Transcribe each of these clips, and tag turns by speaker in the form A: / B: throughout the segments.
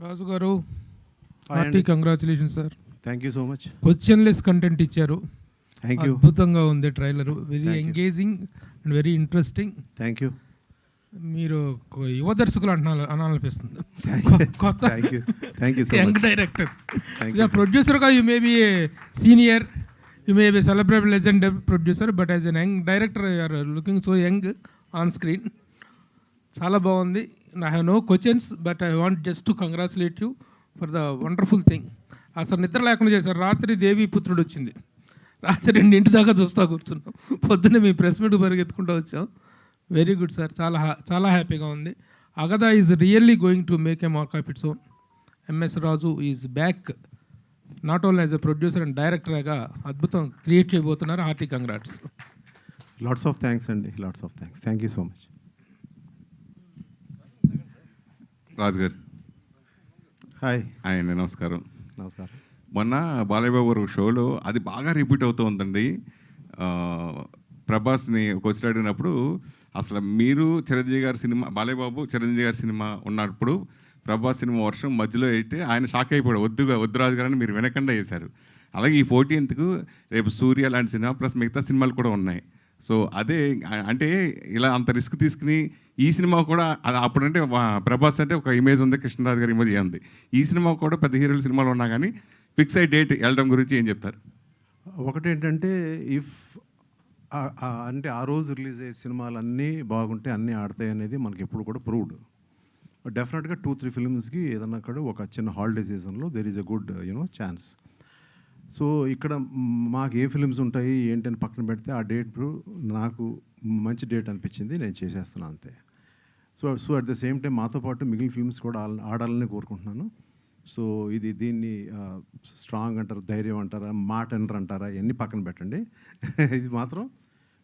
A: Raju garu hearty congratulation sir.
B: Thank you so much.
A: Questionless content ఇచ్చారు.
B: Thank you.
A: అద్భుతంగా ఉంది trailer, very engaging and very interesting.
B: Thank you.
A: మీరు యువ దర్శకులు అనాలనిపిస్తుంది. కొత్త యంగ్ డైరెక్టర్, ప్రొడ్యూసర్గా you may be senior, you may be celebrate legend producer, but as an young director you are looking so young on screen. చాలా బాగుంది. I have no questions, but I want just to congratulate you for the wonderful thing. అసలు నిద్ర లేకుండా చేశారు. రాత్రి దేవి పుత్రుడు వచ్చింది, రాత్రి 2 దాకా చూస్తా కూర్చున్నాం, పొద్దున్నే మీ ప్రెస్ మీట్ పరిగెత్తుకుంటూ వచ్చాం. వెరీ గుడ్ సార్, చాలా చాలా హ్యాపీగా ఉంది. Agada is really going to make a mark of its own. MS Raju is back, not only as a producer and డైరెక్టర్గా అద్భుతం క్రియేట్ చేయబోతున్నారు. Hearty congrats.
B: Lots of thanks అండి, lots of thanks. Thank you so much.
C: Raju garu
B: hi.
C: Hi అండి, నమస్కారం.
B: నమస్కారం.
C: మొన్న బాలయ్యబాబు గారు షోలో అది బాగా రిపీట్ అవుతూ ఉందండి. ప్రభాస్ని క్వశ్చన్ అడిగినప్పుడు అసలు మీరు చిరంజీవి గారి సినిమా, బాలయ్యబాబు చిరంజీవి గారి సినిమా ఉన్నప్పుడు ప్రభాస్ సినిమా వర్షం మధ్యలో అయితే ఆయన షాక్ అయిపోయాడు, వద్దు రాజు గారని మీరు వినకుండా వేశారు. అలాగే ఈ 14th రేపు సూర్య లాంటి సినిమా ప్లస్ మిగతా సినిమాలు కూడా ఉన్నాయి. సో అదే అంటే ఇలా అంత రిస్క్ తీసుకుని ఈ సినిమా కూడా అప్పుడంటే ప్రభాస్ అంటే ఒక ఇమేజ్ ఉంది, కృష్ణరాజు గారి ఇమేజ్ ఉంది. ఈ సినిమా కూడా పెద్ద హీరోల సినిమాలు ఉన్నా కానీ ఫిక్స్ అయ్యి డేట్ వెళ్ళడం గురించి ఏం చెప్తారు?
B: ఒకటేంటంటే అంటే ఆ రోజు రిలీజ్ అయ్యే సినిమాలు అన్నీ బాగుంటే అన్నీ ఆడతాయి అనేది మనకి ఎప్పుడు కూడా ప్రూవ్డ్. డెఫినెట్గా 2-3 ఫిల్మ్స్కి ఏదన్నా కూడా ఒక చిన్న హాలిడే సీజన్లో there is a good chance. So ఇక్కడ మాకు ఏ ఫిల్మ్స్ ఉంటాయి ఏంటని పక్కన పెడితే ఆ డేట్ నాకు మంచి డేట్ అనిపించింది, నేను చేసేస్తున్నాను అంతే. So at the same time మాతో పాటు మిగిలిన ఫిల్మ్స్ కూడా ఆడాలని కోరుకుంటున్నాను. సో దీన్ని స్ట్రాంగ్ అంటారు, ధైర్యం అంటారా, మాట అంటారా, ఇవన్నీ పక్కన పెట్టండి. ఇది మాత్రం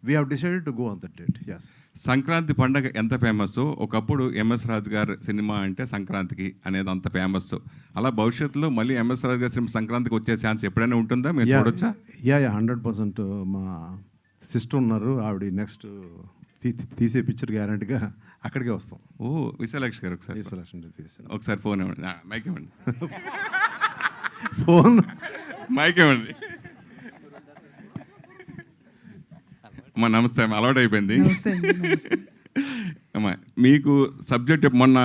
B: we have decided to go on that date. Yes.
C: Sankranti పండగ ఎంత ఫేమస్, ఒకప్పుడు ఎంఎస్ రాజు గారి సినిమా అంటే సంక్రాంతికి అనేది అంత ఫేమస్. అలా భవిష్యత్తులో మళ్ళీ ఎంఎస్ రాజు గారి సినిమా సంక్రాంతికి వచ్చే ఛాన్స్ ఎప్పుడైనా ఉంటుందా, మీరు చూడొచ్చా?
B: 100%. మా సిస్టర్ ఉన్నారు, ఆవిడ నెక్స్ట్ తీసే పిక్చర్ గ్యారంటీగా అక్కడికే వస్తాం.
C: ఓ విశాలాక్షి గారు ఒకసారి ఫోన్ ఇవ్వండి, మైక్ ఇవ్వండి.
B: ఫోన్
C: మైక్ ఇవ్వండి. అమ్మా నమస్తే, అలవాటు అయిపోయింది. అమ్మా మీకు సబ్జెక్ట్ మొన్న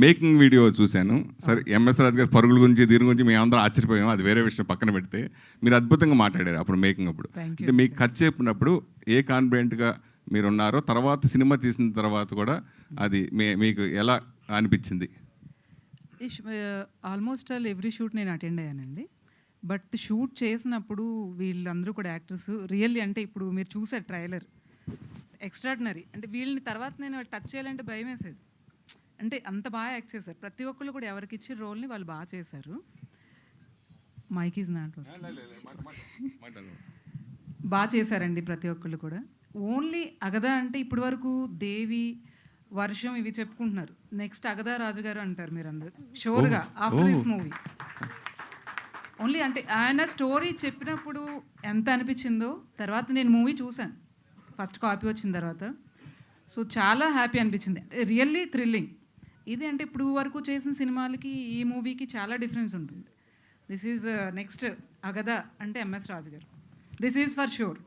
C: మేకింగ్ వీడియో చూశాను. సరే ఎంఎస్ రాజు గారి పరుగుల గురించి దీని గురించి మేము అందరూ ఆశ్చర్యపోయాం, అది వేరే విషయం పక్కన పెడితే. మీరు అద్భుతంగా మాట్లాడారు అప్పుడు మేకింగ్ అప్పుడు. అంటే మీకు కథ చెప్పినప్పుడు ఏ కాన్ఫిడెంట్గా మీరు ఉన్నారో, తర్వాత సినిమా తీసిన తర్వాత కూడా అది మీకు ఎలా అనిపించింది?
D: ఆల్మోస్ట్ ఆల్ ఎవ్రీ షూట్ నేను అటెండ్ అయ్యానండి. బట్ షూట్ చేసినప్పుడు వీళ్ళందరూ కూడా యాక్టర్స్ రియల్లీ, అంటే ఇప్పుడు మీరు చూసారు ట్రైలర్, ఎక్స్ట్రాడినరీ. అంటే వీళ్ళని తర్వాత నేను టచ్ చేయాలంటే భయం వేసేది, అంటే అంత బాగా యాక్ట్ చేశారు. ప్రతి ఒక్కళ్ళు కూడా ఎవరికి ఇచ్చిన రోల్ని వాళ్ళు బాగా చేశారు. మైక్ ఈజ్ నాట్ బాగా చేశారండి ప్రతి ఒక్కళ్ళు కూడా. ఓన్లీ అగదా అంటే ఇప్పటి వరకు దేవి, వర్షం ఇవి చెప్పుకుంటున్నారు, నెక్స్ట్ అగదా రాజుగారు అంటారు మీరు అందరు షోర్గా ఆఫ్టర్ దిస్ మూవీ. ఓన్లీ అంటే ఆయన స్టోరీ చెప్పినప్పుడు ఎంత అనిపించిందో, తర్వాత నేను మూవీ చూశాను ఫస్ట్ కాపీ వచ్చిన తర్వాత. సో చాలా హ్యాపీ అనిపించింది, రియల్లీ థ్రిల్లింగ్. ఇది అంటే ఇప్పుడు వరకు చేసిన సినిమాలకి ఈ మూవీకి చాలా డిఫరెన్స్ ఉంటుంది. దిస్ ఈజ్ నెక్స్ట్ అగదా అంటే ఎంఎస్ రాజు గారు, దిస్ ఈజ్ ఫర్ షూర్.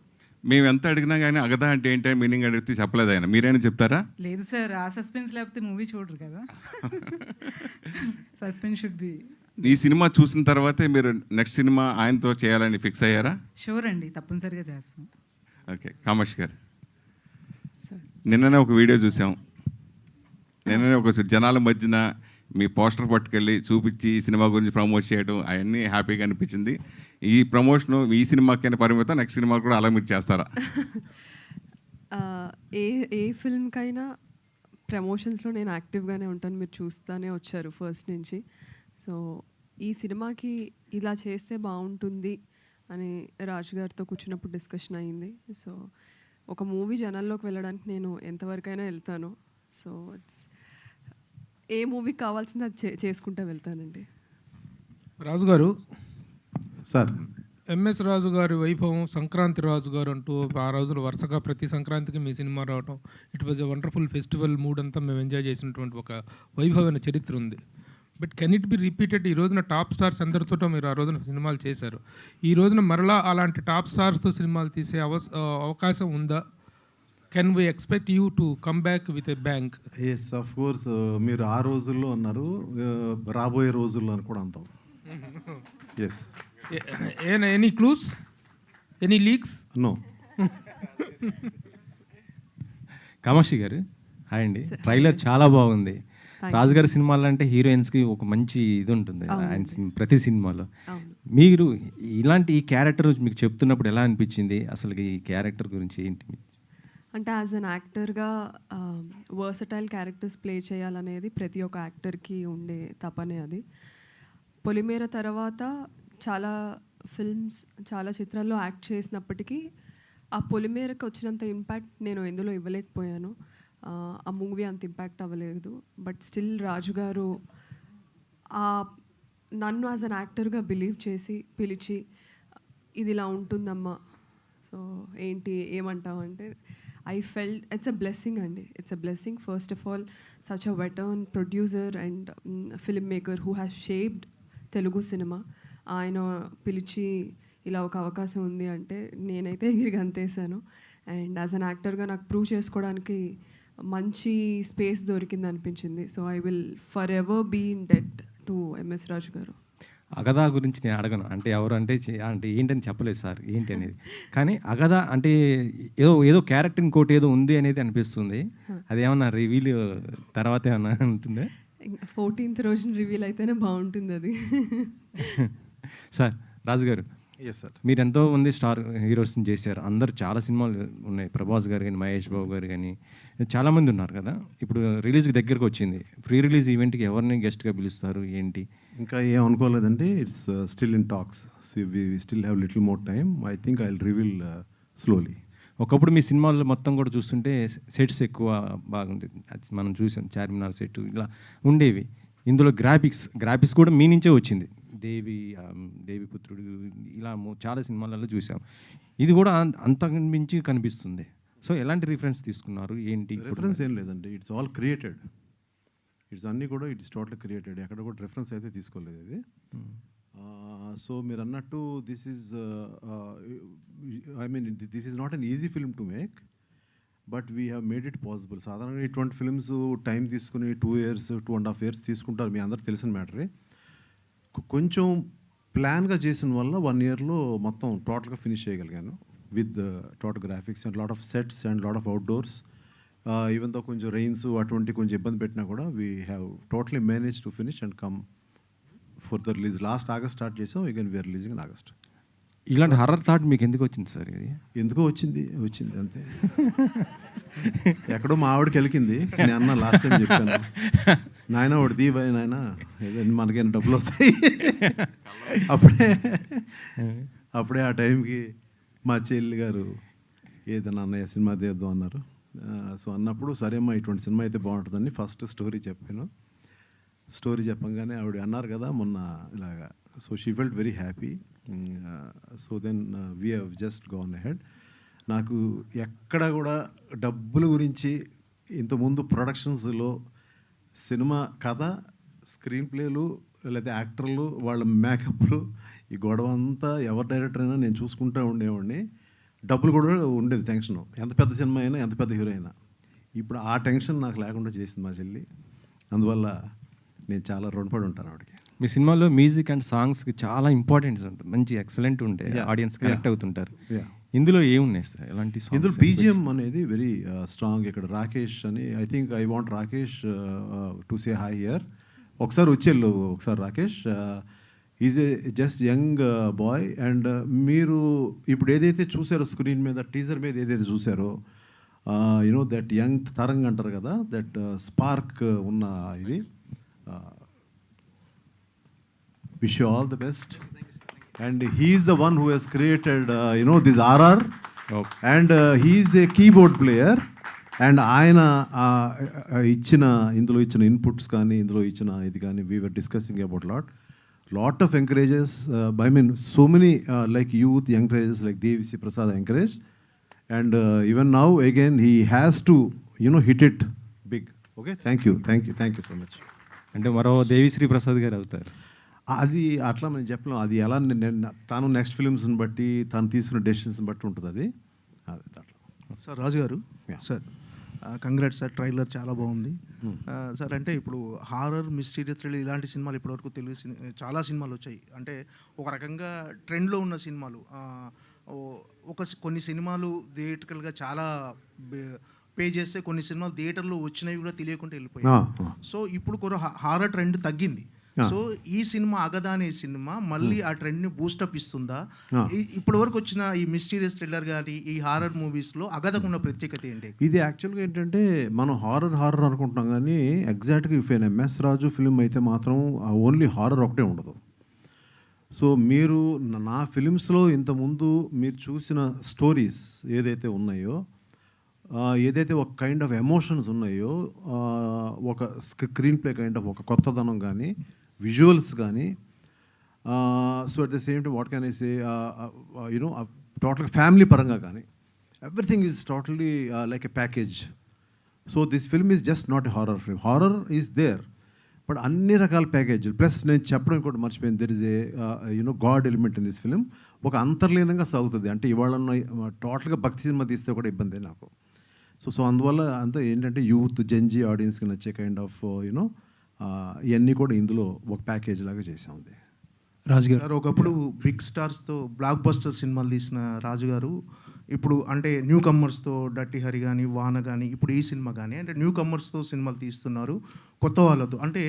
C: మేము ఎంత అడిగినా కానీ అగదా అంటే ఏంటంటే మీనింగ్ అడిగితే చెప్పలేదు ఆయన, మీరైనా చెప్తారా?
D: లేదు సార్, ఆ సస్పెన్స్ లేకపోతే మూవీ చూడరు కదా. Suspense should be.
C: ఈ సినిమా చూసిన తర్వాతే మీరు నెక్స్ట్ సినిమా ఆయనతో చేయాలని ఫిక్స్ అయ్యారా?
D: షూర్ అండి, తప్పనిసరిగా చేస్తాం.
C: ఓకే. కామేష్ గారు, నిన్ననే ఒక వీడియో చూసాం. నిన్ననే ఒక జనాల మధ్యన మీ పోస్టర్ పట్టుకెళ్ళి చూపించి ఈ సినిమా గురించి ప్రమోట్ చేయడం అవన్నీ హ్యాపీగా అనిపించింది. ఈ ప్రమోషన్ ఈ సినిమాకైనా పరిమితం, నెక్స్ట్ సినిమా కూడా అలా మీరు చేస్తారా?
E: ఏ ఫిల్మ్కైనా ప్రమోషన్స్లో నేను యాక్టివ్గానే ఉంటాను, మీరు చూస్తూనే వచ్చారు ఫస్ట్ నుంచి. సో ఈ సినిమాకి ఇలా చేస్తే బాగుంటుంది అని రాజు గారితో కూర్చున్నప్పుడు డిస్కషన్ అయ్యింది. సో ఒక మూవీ జనాల్లోకి వెళ్ళడానికి నేను ఎంతవరకైనా వెళ్తాను. సో ఇట్స్ ఏ మూవీకి కావాల్సింది అది చేసుకుంటూ వెళ్తానండి.
A: రాజు గారు
B: సార్,
A: ఎంఎస్ రాజు గారి వైభవం, సంక్రాంతి రాజు గారు అంటూ ఆ రోజులు వరుసగా ప్రతి సంక్రాంతికి మీ సినిమా రావటం, it was a wonderful festival mood అంతా మేము ఎంజాయ్ చేసినటువంటి ఒక వైభవమైన చరిత్ర ఉంది. But can it be repeated? ఈ రోజున టాప్ స్టార్స్ అందరితోటో మీరు ఆ రోజున సినిమాలు చేశారు. ఈ రోజున మరలా అలాంటి టాప్ స్టార్స్తో సినిమాలు తీసే అవకాశం ఉందా? Can we expect you to come back with a bang?
B: Yes, of course. మీరు ఆ రోజుల్లో అన్నారు, రాబోయే రోజుల్లో అని కూడా అంటాం. Yes.
A: Any clues, any leaks?
B: No.
F: Kamakshi garu hi అండి. ట్రైలర్ చాలా బాగుంది. రాజుగారి సినిమాలు అంటే హీరోయిన్స్కి ఒక మంచి ఇది ఉంటుంది ఆయన ప్రతి సినిమాలో. మీరు ఇలాంటి ఈ క్యారెక్టర్ మీకు చెప్తున్నప్పుడు ఎలా అనిపించింది? అసలు ఈ క్యారెక్టర్ గురించి ఏంటి?
E: అంటే యాజ్ అన్ యాక్టర్గా వర్సటైల్ క్యారెక్టర్స్ ప్లే చేయాలనేది ప్రతి ఒక్క యాక్టర్కి ఉండే తపనే అది. పొలిమేర తర్వాత చాలా ఫిల్మ్స్, చాలా చిత్రాల్లో యాక్ట్ చేసినప్పటికీ ఆ పొలిమేరకు వచ్చినంత ఇంపాక్ట్ నేను ఎందులో ఇవ్వలేకపోయాను. ఆ మూవీ అంత ఇంపాక్ట్ అవ్వలేదు. బట్ స్టిల్ రాజు గారు నన్ను యాజ్ అన్ యాక్టర్గా బిలీవ్ చేసి పిలిచి ఇది ఇలా ఉంటుందమ్మా, సో ఏంటి ఏమంటావు అంటే I felt it's a blessing అండి. It's a blessing. First of all, such a veteran producer and filmmaker who has shaped Telugu cinema. ఆయన పిలిచి ఇలా ఒక అవకాశం ఉంది అంటే నేనైతే ఎగిరి గంతేసాను. అండ్ యాజ్ అన్ యాక్టర్గా నాకు ప్రూవ్ చేసుకోవడానికి మంచి స్పేస్ దొరికింది అనిపించింది. So I will forever be in debt to MS Raju garu.
F: Agada గురించి నేను అడగను, అంటే ఎవరు అంటే ఏంటని చెప్పలేదు సార్ ఏంటి అనేది. కానీ అగదా అంటే ఏదో క్యారెక్టర్ ఇంకోటి ఏదో ఉంది అనేది అనిపిస్తుంది. అదేమన్నా రివీల్ తర్వాత ఏమన్నా ఉంటుందా?
E: 14th రోజున రివీల్ అయితేనే బాగుంటుంది అది.
F: సార్ రాజు గారు,
B: ఎస్ సార్,
F: మీరు ఎంతో మంది స్టార్ హీరోస్ని చేశారు. అందరు చాలా సినిమాలు ఉన్నాయి. ప్రభాస్ గారు కానీ, మహేష్ బాబు గారు కానీ చాలామంది ఉన్నారు కదా. ఇప్పుడు రిలీజ్కి దగ్గరకు వచ్చింది. ప్రీ రిలీజ్ ఈవెంట్కి ఎవరిని గెస్ట్గా పిలుస్తారు ఏంటి?
B: ఇంకా ఏం అనుకోలేదండి. It's still in talks. We still have little more time. I think I will reveal slowly.
F: ఒకప్పుడు మీ సినిమాలు మొత్తం కూడా చూస్తుంటే సెట్స్ ఎక్కువ బాగుండేది. మనం చూసాం చార్మినార్ సెట్ ఇలా ఉండేవి. ఇందులో గ్రాఫిక్స్ కూడా మీ నుంచే వచ్చింది. దేవి పుత్రుడు ఇలా చాలా సినిమాలలో చూసాం. ఇది కూడా అంతకు మించి కనిపిస్తుంది. సో ఎలాంటి రిఫరెన్స్ తీసుకున్నారు ఏంటి?
B: రిఫరెన్స్ ఏం లేదండి, ఇట్స్ ఆల్ క్రియేటెడ్. ఇట్స్ అన్నీ కూడా ఇట్స్ టోటల్ క్రియేటెడ్. ఎక్కడ కూడా రిఫరెన్స్ అయితే తీసుకోలేదు ఇది. సో మీరు అన్నట్టు this is I mean this is not an easy film to make, but we have made it possible. సాధారణంగా ఇటువంటి ఫిల్మ్స్ టైం తీసుకుని 2 years 2.5 years తీసుకుంటారు. మీ అందరికి తెలిసిన మ్యాటరే. కొంచెం ప్లాన్గా చేసిన వల్ల 1 yearలో మొత్తం టోటల్గా ఫినిష్ చేయగలిగాను with total graphics and lot of sets and lot of outdoors. Even తో కొంచెం రెయిన్స్ అటువంటి కొంచెం ఇబ్బంది పెట్టినా కూడా we have totally manage to finish and come for the release. Last August start చేసాం, again we are releasing in August.
F: ఇలాంటి horror thought మీకు ఎందుకు వచ్చింది సార్? ఇది
B: ఎందుకో వచ్చింది అంతే. ఎక్కడో మా ఆవిడకి వెళ్ళింది. నేను అన్న లాస్ట్ టైం చెప్పాను, నాయన ఒకటి దీబాయి నాయన మనకైనా డబ్బులు వస్తాయి. అప్పుడే ఆ టైంకి మా చెల్లి గారు ఏదన్నా అన్నయ్య సినిమా తీద్దాం అన్నారు. సో అన్నప్పుడు సరేమ్మా ఇటువంటి సినిమా అయితే బాగుంటుందని ఫస్ట్ స్టోరీ చెప్పాను. స్టోరీ చెప్పంగానే ఆవిడ అన్నారు కదా మొన్న ఇలాగా. So she felt very happy. So then we have just gone ahead. నాకు ఎక్కడ కూడా డబ్బుల గురించి ఇంతకుముందు ప్రొడక్షన్స్లో సినిమా కథ, స్క్రీన్ ప్లేలు, లేకపోతే యాక్టర్లు, వాళ్ళ మేకప్లు, ఈ గొడవ అంతా ఎవరు డైరెక్టర్ అయినా నేను చూసుకుంటూ ఉండేవాడిని. డబ్బులు కూడా ఉండేది టెన్షన్, ఎంత పెద్ద సినిమా అయినా ఎంత పెద్ద హీరో అయినా. ఇప్పుడు ఆ టెన్షన్ నాకు లేకుండా చేసింది మా చెల్లి. అందువల్ల నేను చాలా రుణపడి ఉంటాను ఆవిడకి.
F: మీ సినిమాలో మ్యూజిక్ అండ్ సాంగ్స్కి చాలా ఇంపార్టెన్స్ ఉంటుంది, మంచి ఎక్సలెంట్ ఉంటే ఆడియన్స్ కనెక్ట్ అవుతుంటారు. ఇందులో ఏమున్నాయి సార్ ఎలాంటి?
B: ఇందులో బీజిఎం అనేది వెరీ స్ట్రాంగ్. ఇక్కడ రాకేష్ అని, I think I want Rakesh to say hi here. ఒకసారి వచ్చేళ్ళు ఒకసారి Rakesh. Is a just young boy. And మీరు ఇప్పుడు ఏదైతే చూసారో స్క్రీన్ మీద, టీజర్ మీద ఏదైతే చూసారో, యునో దట్ యంగ్ తరంగ్ అంటారు కదా, దట్ స్పార్క్ ఉన్న ఇది. Wish you all the best. And he is the one who has created, this RR. Oh. And he is a keyboard player. And ఆయన ఇందులో ఇచ్చిన ఇన్పుట్స్ కానీ, ఇందులో ఇచ్చిన ఇది కానీ, we were discussing about lot of encourages. I mean, so many like youth encourages, like Devi C. Prasad encouraged. And even now, again, he has to, hit it big. Okay, thank you so much.
F: అంటే మరో దేవిశ్రీ ప్రసాద్ గారు అవుతారు.
B: అది అట్లా నేను చెప్పలేం. అది ఎలా తను నెక్స్ట్ ఫిలిమ్స్ని బట్టి తను తీసుకున్న డెసిషన్స్ని బట్టి ఉంటుంది అది అట్లా.
G: Sir Raju garu, sir congrats sir, trailer చాలా బాగుంది. సార్ అంటే ఇప్పుడు హారర్, మిస్టీరియస్ థ్రిల్లర్ ఇలాంటి సినిమాలు ఇప్పటివరకు తెలుగు చాలా సినిమాలు వచ్చాయి. అంటే ఒక రకంగా ట్రెండ్లో ఉన్న సినిమాలు, కొన్ని సినిమాలు థియేటర్కల్గా చాలా పే చేస్తే కొన్ని సినిమాలు థియేటర్లో వచ్చినవి కూడా తెలియకుండా వెళ్ళిపోయాయి. సో ఇప్పుడు కొన్ని హారర్ ట్రెండ్ తగ్గింది. సో ఈ సినిమా అగదా అనే సినిమా మళ్ళీ ఆ ట్రెండ్ని బూస్టప్ ఇస్తుందా? ఇప్పటి వరకు వచ్చిన ఈ మిస్టీరియస్ థ్రిల్లర్ కానీ ఈ హారర్ మూవీస్లో అగదకున్న ప్రత్యేకత ఏంటి?
B: ఇది యాక్చువల్గా ఏంటంటే మనం హారర్ అనుకుంటున్నాం కానీ ఎగ్జాక్ట్గా if an MS Raju film అయితే మాత్రం ఓన్లీ హారర్ ఒకటే ఉండదు. సో మీరు నా ఫిలిమ్స్లో ఇంతకుముందు మీరు చూసిన స్టోరీస్ ఏదైతే ఉన్నాయో, ఏదైతే ఒక కైండ్ ఆఫ్ ఎమోషన్స్ ఉన్నాయో, ఒక స్క్రీన్ ప్లే కైండ్ ఆఫ్ ఒక కొత్తదనం కానీ విజువల్స్ కానీ, so at the same time what can I say, you know total family పరంగా కానీ everything is totally like a package. So this film is just not a horror film. Horror is there, but అన్ని రకాల ప్యాకేజీలు plus నేను చెప్పడం ఇంకోటి మర్చిపోయింది, there is a you know god element in this film. ఒక అంతర్లీనంగా సాగుతుంది. అంటే ఇవాళ టోటల్గా భక్తి సినిమా తీస్తే కూడా ఇబ్బంది నాకు. సో అందువల్ల అంతా ఏంటంటే యూత్ జెన్జీ ఆడియన్స్కి నచ్చే కైండ్ ఆఫ్ యూనో ఇవన్నీ కూడా ఇందులో ఒక ప్యాకేజ్ లాగా చేసాము.
G: రాజుగారు ఒకప్పుడు బిగ్ స్టార్స్తో బ్లాక్ బస్టర్ సినిమాలు తీసిన రాజుగారు ఇప్పుడు అంటే న్యూ కమ్మర్స్తో డట్టి హరి కానీ వాన కానీ ఇప్పుడు ఈ సినిమా కానీ అంటే న్యూ కమ్మర్స్తో సినిమాలు తీస్తున్నారు కొత్త వాళ్ళతో. అంటే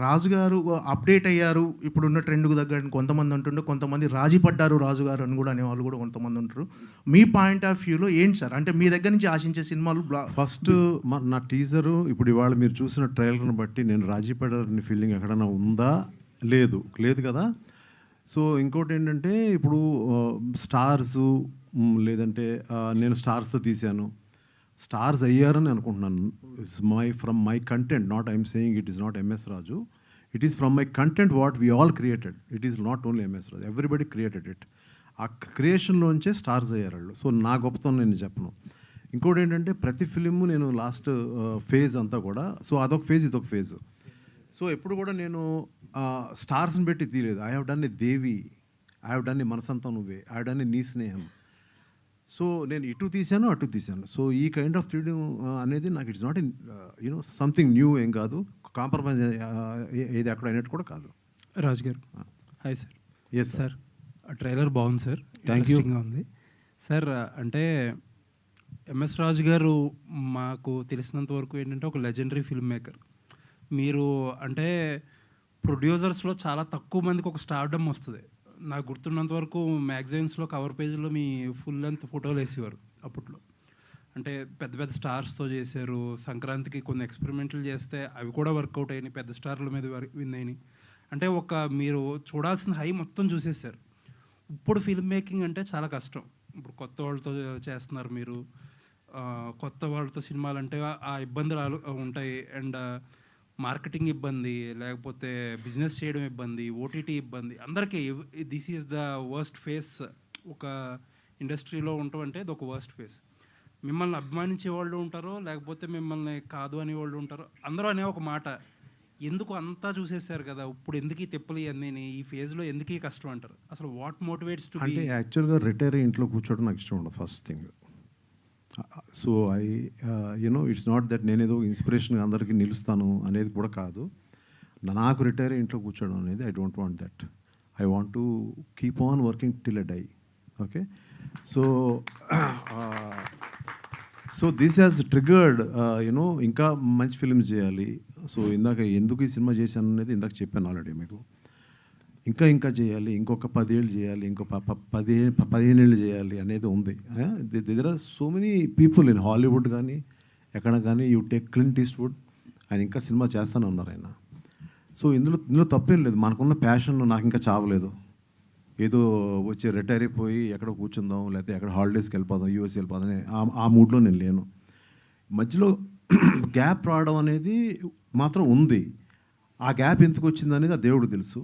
G: రాజుగారు అప్డేట్ అయ్యారు ఇప్పుడున్న ట్రెండ్కు తగ్గట్టు కొంతమంది అంటుండే, కొంతమంది రాజీ పడ్డారు రాజుగారు అని కూడా అనేవాళ్ళు కూడా కొంతమంది ఉంటారు. మీ పాయింట్ ఆఫ్ వ్యూలో ఏంటి సార్? అంటే మీ దగ్గర నుంచి ఆశించే సినిమాలు
B: ఫస్ట్ నా టీజరు ఇప్పుడు ఇవాళ మీరు చూసిన ట్రైలర్ని బట్టి నేను రాజీ పడ్డారని ఫీలింగ్ ఎక్కడైనా ఉందా? లేదు కదా. సో ఇంకోటి ఏంటంటే ఇప్పుడు స్టార్స్ లేదంటే నేను స్టార్స్తో తీశాను, స్టార్స్ అయ్యారని అనుకుంటున్నాను. It's from my content, not I'm saying it is not MS Raju, it is from my content what we all created. It is not only MS Raju, everybody created it. ఆ క్రియేషన్లోంచే stars అయ్యారు వాళ్ళు. So నా గొప్పతనం నేను చెప్పను. ఇంకోటి ఏంటంటే ప్రతి ఫిలిము నేను లాస్ట్ ఫేజ్ అంతా కూడా, సో అదొక ఫేజ్ ఇదొక ఫేజ్. సో ఎప్పుడు కూడా నేను స్టార్స్ని పెట్టి తీయలేదు. I have done a Devi, I have done a మనసంతా నువ్వే, ఐ హ్యావ్ డన్ ఏ నీ స్నేహం. సో నేను ఇటు తీశాను అటు తీశాను. సో ఈ కైండ్ ఆఫ్ తీయడం అనేది నాకు it's not you know something new ఏం కాదు, కాంప్రమైజ్ ఏది అక్కడ అయినట్టు కూడా కాదు.
H: Raju garu hi sir.
B: Yes
H: sir trailer బాగుంది సార్,
B: థ్యాంక్ యూ.
H: ఉంది సార్. అంటే ఎంఎస్ రాజు గారు మాకు తెలిసినంత వరకు ఏంటంటే ఒక లెజెండరీ ఫిల్మ్ మేకర్. మీరు అంటే ప్రొడ్యూసర్స్లో చాలా తక్కువ మందికి ఒక స్టార్డమ్ వస్తుంది. నాకు గుర్తున్నంత వరకు మ్యాగజైన్స్లో కవర్ పేజీలో మీ ఫుల్ లెంత్ ఫోటోలు వేసేవారు అప్పట్లో. అంటే పెద్ద పెద్ద స్టార్స్తో చేశారు. సంక్రాంతికి కొన్ని ఎక్స్పెరిమెంట్లు చేస్తే అవి కూడా వర్కౌట్ అయినాయి, పెద్ద స్టార్ల మీద విన్ అయినాయి. అంటే ఒక మీరు చూడాల్సిన హై మొత్తం చూసేసారు. ఇప్పుడు ఫిల్మ్ మేకింగ్ అంటే చాలా కష్టం. ఇప్పుడు కొత్త వాళ్ళతో చేస్తున్నారు మీరు, కొత్త వాళ్ళతో సినిమాలు అంటే ఆ ఇబ్బందులు ఉంటాయి. అండ్ మార్కెటింగ్ ఇబ్బంది, లేకపోతే బిజినెస్ చేయడం ఇబ్బంది, ఓటీటీ ఇబ్బంది, అందరికీ this is the worst face. ఒక ఇండస్ట్రీలో ఉండటం అంటే ఇది ఒక వర్స్ట్ ఫేస్. మిమ్మల్ని అభిమానించే వాళ్ళు ఉంటారో, లేకపోతే మిమ్మల్ని కాదు అనే వాళ్ళు ఉంటారో. అందరూ అనే ఒక మాట, ఎందుకు అంతా చూసేసారు కదా, ఇప్పుడు ఎందుకు ఈ తిప్పలు ఇవన్నీ, ఈ ఫేజ్లో ఎందుకు ఈ కష్టం అంటారు. అసలు వాట్ మోటివేట్స్ టు
B: అంటే యాక్చువల్గా రిటైర్ ఇంట్లో కూర్చోవడం నాకు ఇష్టం ఉండదు first thing. So you know it's not that నేనేదో ఇన్స్పిరేషన్గా అందరికీ నిలుస్తాను అనేది కూడా కాదు. నాకు రిటైర్ ఇంట్లో కూర్చోవడం అనేది I don't want that. I want to keep on working till a die. Okay, so this has triggered you know ఇంకా మంచి ఫిల్మ్స్ చేయాలి. సో ఇందాక ఎందుకు ఈ సినిమా చేశాను అనేది ఇందాక చెప్పాను ఆల్రెడీ మీకు. ఇంకా చేయాలి, ఇంకొక 10 ఏళ్ళు చేయాలి, ఇంకో 15 ఏళ్ళు చేయాలి అనేది ఉంది. There are so many people in Hollywood కానీ ఎక్కడ కానీ, యూ టేక్ క్లింట్ ఈస్ట్వుడ్, ఆయన ఇంకా సినిమా చేస్తూనే ఉన్నారు ఆయన. సో ఇందులో తప్పేం లేదు. మనకున్న ప్యాషన్ నాకు ఇంకా చావలేదు. ఏదో వచ్చి రిటైర్ అయిపోయి ఎక్కడ కూర్చుందాం, లేకపోతే ఎక్కడ హాలిడేస్కి వెళ్ళిపోదాం, యూఎస్ వెళ్ళిపోదాం ఆ మూడ్లో నేను లేను. మధ్యలో గ్యాప్ రావడం అనేది మాత్రం ఉంది. ఆ గ్యాప్ ఎందుకు వచ్చింది అనేది ఆ దేవుడు తెలుసు.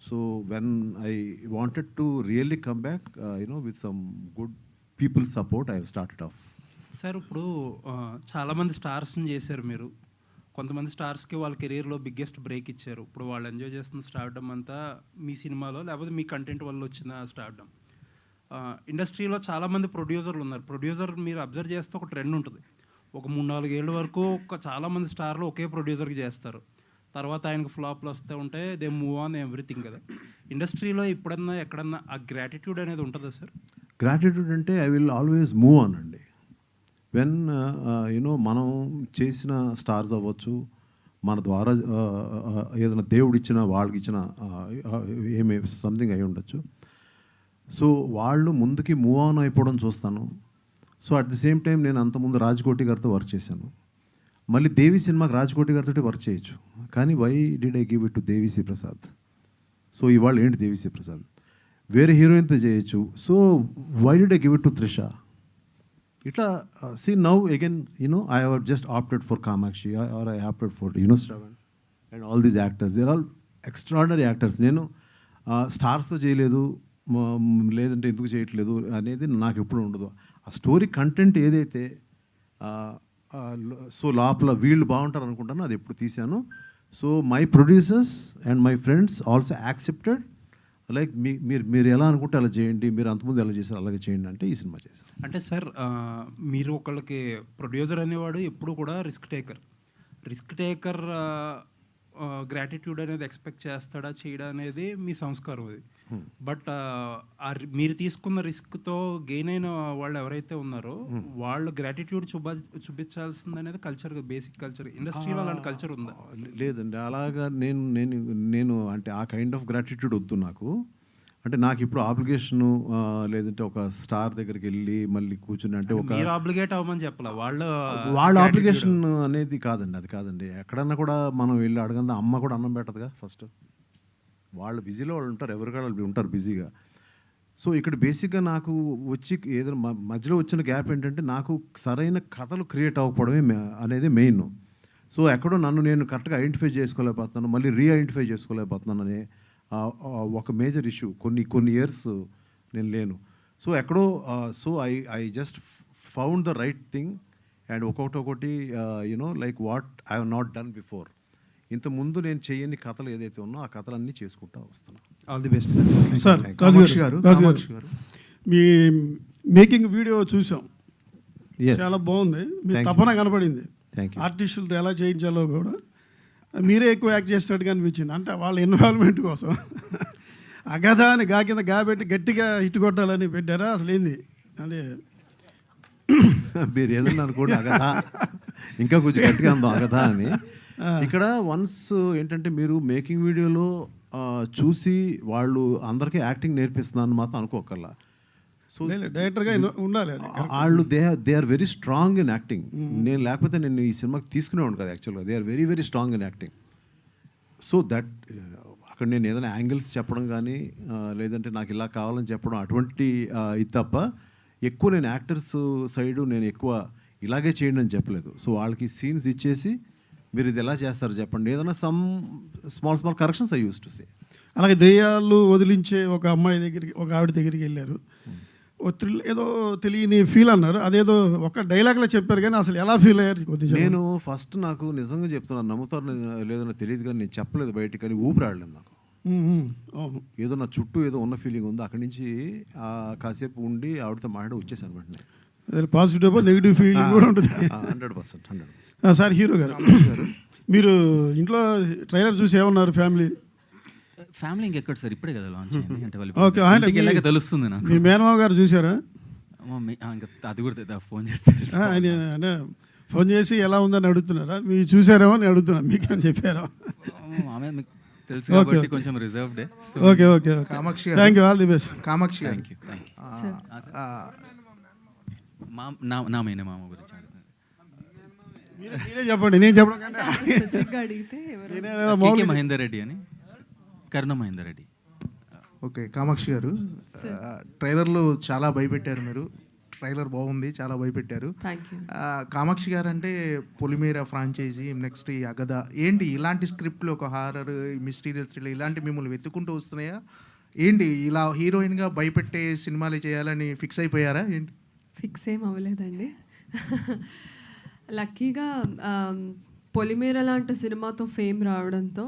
B: So when I wanted to really come back you know with some good people support, I have started off.
H: Sir ఇప్పుడు చాలామంది స్టార్స్ని చేశారు మీరు, కొంతమంది స్టార్స్కి వాళ్ళ కెరీర్లో బిగ్గెస్ట్ బ్రేక్ ఇచ్చారు. ఇప్పుడు వాళ్ళు ఎంజాయ్ చేస్తున్న స్టార్డమ్ అంతా మీ సినిమాలో లేకపోతే మీ కంటెంట్ వల్ల వచ్చిన స్టార్డమ్. ఇండస్ట్రీలో చాలామంది ప్రొడ్యూసర్లు ఉన్నారు. ప్రొడ్యూసర్ మీరు అబ్జర్వ్ చేస్తే ఒక ట్రెండ్ ఉంటుంది. ఒక 3-4 ఏళ్ళ వరకు చాలామంది స్టార్లు ఒకే ప్రొడ్యూసర్కి చేస్తారు. తర్వాత ఆయనకు ఫ్లాప్లు వస్తూ ఉంటే దే మూవ్ ఆన్ ఎవ్రీథింగ్ కదా. ఇండస్ట్రీలో ఎప్పుడన్నా ఎక్కడన్నా ఆ గ్రాటిట్యూడ్ అనేది ఉంటుందా సార్?
B: గ్రాటిట్యూడ్ అంటే I will always move on అండి. వెన్ యూనో మనం చేసిన స్టార్స్ అవ్వచ్చు, మన ద్వారా ఏదైనా దేవుడు ఇచ్చిన వాళ్ళకి ఇచ్చిన ఏమి సంథింగ్ అయి ఉండొచ్చు. సో వాళ్ళు ముందుకి మూవ్ ఆన్ అయిపోవడం చూస్తాను. So at the same time నేను అంతకుముందు రాజ్కోటి గారితో వర్క్ చేశాను. మళ్ళీ దేవి సినిమాకి రాజ్కోటి గారితో వర్క్ చేయొచ్చు, కానీ why did I give it to Devi Sri Prasad? So ఇవాళ ఏంటి దేవిశ్రీ ప్రసాద్? వేరే హీరోయిన్తో చేయొచ్చు. So why did I give it to Trisha? ఇట్లా see now again I have just opted for Kamakshi are I opted for Shravan and all these actors. They are all extraordinary actors. నేను స్టార్స్తో చేయలేదు లేదంటే ఎందుకు చేయట్లేదు అనేది నాకు ఎప్పుడు ఉండదు. ఆ స్టోరీ కంటెంట్ ఏదైతే సో లోపల వీళ్ళు బాగుంటారు అనుకుంటాను అది ఎప్పుడు తీశాను. So my producers and my friends also accepted like మీరు ఎలా అనుకుంటే అలా చేయండి, మీరు అంతకుముందు ఎలా చేశారు అలాగే చేయండి అంటే ఈ సినిమా చేశారు.
H: అంటే సార్ మీరు ఒకళ్ళకి ప్రొడ్యూసర్ అనేవాడు ఎప్పుడు కూడా రిస్క్ టేకర్ గ్రాటిట్యూడ్ అనేది ఎక్స్పెక్ట్ చేస్తాడా చేయడా అనేది మీ సంస్కారం అది. బట్ మీరు తీసుకున్న రిస్క్తో గెయిన్ అయిన వాళ్ళు ఎవరైతే ఉన్నారో వాళ్ళు గ్రాటిట్యూడ్ చూపించాల్సింది అనేది కల్చర్, బేసిక్ కల్చర్. ఇండస్ట్రీలో అలాంటి కల్చర్ ఉందా?
B: లేదండి, అలాగా నేను అంటే ఆ కైండ్ ఆఫ్ గ్రాటిట్యూడ్ వద్దు నాకు. అంటే నాకు ఇప్పుడు ఆబ్లిగేషను లేదంటే ఒక స్టార్ దగ్గరికి వెళ్ళి మళ్ళీ కూర్చుని అంటే ఒక
H: మీరు ఆబ్లిగేట్ అవ్వమని చెప్పాల
B: వాళ్ళ ఆబ్లిగేషన్ అనేది కాదండి, అది కాదండి. ఎక్కడన్నా కూడా మనం వెళ్ళి అడగందా, అమ్మ కూడా అన్నం పెట్టదుగా ఫస్ట్. వాళ్ళు బిజీలో వాళ్ళు ఉంటారు, ఎవరికాళ్ళు ఉంటారు బిజీగా. సో ఇక్కడ బేసిక్గా నాకు వచ్చి ఏదైనా మధ్యలో వచ్చిన గ్యాప్ ఏంటంటే నాకు సరైన కథలు క్రియేట్ అవ్వకపోవడమే అనేది మెయిన్. సో ఎక్కడో నన్ను నేను కరెక్ట్గా ఐడెంటిఫై చేసుకోలేకపోతున్నాను, మళ్ళీ రీఐడెంటిఫై చేసుకోలేకపోతున్నాను అనే ఒక మేజర్ ఇష్యూ. కొన్ని ఇయర్స్ నేను లేను. సో ఎక్కడో so I just found the right thing and ఒకటి like what I have not done before. ఇంతకుముందు నేను చేయని కథలు ఏదైతే ఉన్నా ఆ కథలన్నీ చేసుకుంటూ వస్తున్నాను.
H: All the best sir.
I: Sir Kamakshi గారు మీ మేకింగ్ వీడియో చూసాం, చాలా బాగుంది. మీ తపన కనపడింది, ఆర్టిస్టులతో ఎలా చేయించాలో కూడా మీరే ఎక్కువ యాక్ట్ చేసినట్టుగా అనిపించింది. అంటే వాళ్ళ ఇన్వాల్వ్మెంట్ కోసం అగధ అని గా కింద గా పెట్టి గట్టిగా హిట్ కొట్టాలని పెట్టారా? అసలు ఏంది అంటే
B: మీరు ఏదన్నా అనుకోండి అగధ ఇంకా కొంచెం గట్టిగా ఉందాం అగధ అని. ఇక్కడ వన్స్ ఏంటంటే మీరు మేకింగ్ వీడియోలో చూసి వాళ్ళు అందరికీ యాక్టింగ్ నేర్పిస్తున్నాను మాత్రం అనుకోకల్లా. సో
I: డైరెక్టర్గా ఉండాలి.
B: వాళ్ళు they are very strong in acting. నేను లేకపోతే నేను ఈ సినిమాకి తీసుకునేవాడు కదా యాక్చువల్గా. They are very very strong in acting. So that అక్కడ నేను ఏదైనా యాంగిల్స్ చెప్పడం కానీ లేదంటే నాకు ఇలా కావాలని చెప్పడం అటువంటి ఇది తప్ప ఎక్కువ నేను యాక్టర్స్ సైడు నేను ఎక్కువ ఇలాగే చేయండి అని చెప్పలేదు. సో వాళ్ళకి సీన్స్ ఇచ్చేసి మీరు ఇది ఎలా చేస్తారు చెప్పండి, ఏదైనా some small corrections I use to say.
I: అలాగే దెయ్యాలు వదిలించే ఒక అమ్మాయి దగ్గరికి, ఒక ఆవిడ దగ్గరికి వెళ్ళారు. ఏదో తెలియని ఫీల్ అన్నారు, అదేదో ఒక డైలాగ్లో చెప్పారు కానీ అసలు ఎలా ఫీల్ అయ్యారు కొద్దిగా?
B: నేను ఫస్ట్ నాకు నిజంగా చెప్తున్నాను, నమ్ముతారు లేదో తెలియదు కానీ నేను చెప్పలేదు బయటికి, కానీ ఊపిరాడలేదు నాకు.
I: అవును,
B: ఏదో నా చుట్టూ ఏదో ఉన్న ఫీలింగ్ ఉంది. అక్కడి నుంచి కాసేపు ఉండి ఆవిడతో మాట్లాడి వచ్చేసాను వెంటనే.
I: పాజిటివ్ నెగిటివ్ ఫీలింగ్ కూడా ఉంటుంది.
B: 100%.
I: సార్ హీరో గారు, మీరు ఇంట్లో ట్రైలర్ చూసి ఏమన్నారు? ఫ్యామిలీ
J: ఇంకెక్కడ సార్, ఇప్పుడే కదా లాంచ్ అయింది. అంటే వాళ్ళు తెలుస్తుంది నాకు.
I: మీ మేనమావ గారు చూసారా?
J: అది కూడా ఫోన్ చేస్తారు,
I: అంటే ఫోన్ చేసి ఎలా ఉందని అడుగుతున్నారా? మీరు చూసారేమో అని అడుగుతున్నా, మీకు అని చెప్పారా?
J: ఆమె మీకు తెలుసు కాబట్టి కొంచెం reserved.
I: Okay okay,
G: Kamakshi
I: thank you, all the best.
G: Kamakshi
J: thank you. నా మేనే మామ గురించి
I: మీరే చెప్పండి, నేను చెప్పడం కంటే
J: అడిగితే మహేందర్ రెడ్డి అని, కరుణ మహేందర్ రెడ్డి.
G: ఓకే కామాక్షి గారు, ట్రైలర్లో చాలా భయపెట్టారు మీరు. ట్రైలర్ బాగుంది, చాలా భయపెట్టారు. కామాక్షి గారు అంటే పొలిమేర ఫ్రాంచైజీ, నెక్స్ట్ ఈ అగధ, ఏంటి ఇలాంటి స్క్రిప్ట్లు, ఒక హారర్ మిస్టీరియల్ థ్రిల్లర్ ఇలాంటి మిమ్మల్ని వెతుక్కుంటూ వస్తున్నాయా ఏంటి? ఇలా హీరోయిన్గా భయపెట్టే సినిమాలు చేయాలని ఫిక్స్ అయిపోయారా ఏంటి?
E: ఫిక్స్ ఏం అవ్వలేదండి. లక్కీగా పొలిమేర లాంటి సినిమాతో ఫేమ్ రావడంతో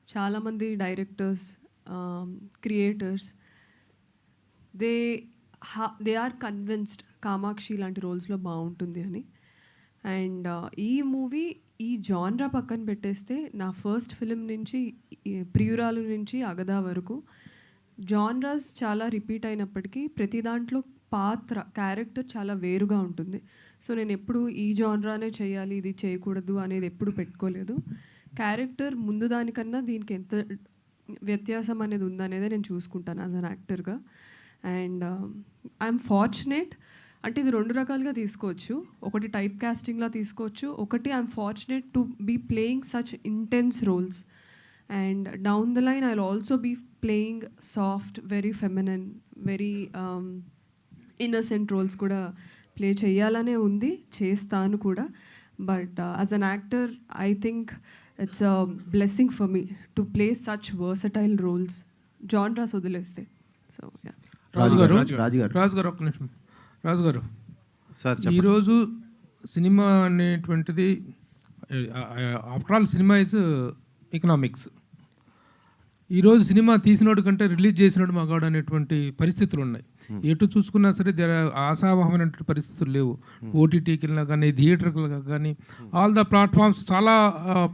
E: చాలామంది directors, creators they are convinced Kamakshi లాంటి రోల్స్లో బాగుంటుంది అని. అండ్ ఈ మూవీ ఈ జాన్రా పక్కన పెట్టేస్తే నా ఫస్ట్ ఫిలిం నుంచి ప్రియురాలు నుంచి అగదా వరకు జాన్రాస్ చాలా రిపీట్ అయినప్పటికీ ప్రతి దాంట్లో పాత్ర, క్యారెక్టర్ చాలా వేరుగా ఉంటుంది. సో నేను ఎప్పుడు ఈ జాన్రానే చేయాలి, ఇది చేయకూడదు అనేది ఎప్పుడు పెట్టుకోలేదు. క్యారెక్టర్ ముందు దానికన్నా దీనికి ఎంత వ్యత్యాసం అనేది ఉందనేది నేను చూసుకుంటాను యాజ్ అన్ యాక్టర్గా. అండ్ ఐఎమ్ ఫార్చునేట్, అంటే ఇది 2 రకాలుగా తీసుకోవచ్చు. ఒకటి టైప్ కాస్టింగ్లా తీసుకోవచ్చు, ఒకటి I'm fortunate to be playing such intense roles. And down the line I will also be playing soft, very feminine, very innocent roles కూడా ప్లే చేయాలనే ఉంది, చేస్తాను కూడా. But as an actor I think it's a blessing for me to play such versatile roles, genres వదిలేస్తే. So
A: Raju garu ఒక్క నిమిషం. Raju garu,
B: sir
A: ఈరోజు cinema అనేటువంటిది after all cinema is economics. ఈరోజు సినిమా తీసినోడు కంటే రిలీజ్ చేసినోడు మగాడు అనేటువంటి పరిస్థితులు ఉన్నాయి. ఎటు చూసుకున్నా సరే ఆశావహమైనటువంటి పరిస్థితులు లేవు. ఓటీటీకి కానీ థియేటర్కి కానీ ఆల్ ద ప్లాట్ఫామ్స్, చాలా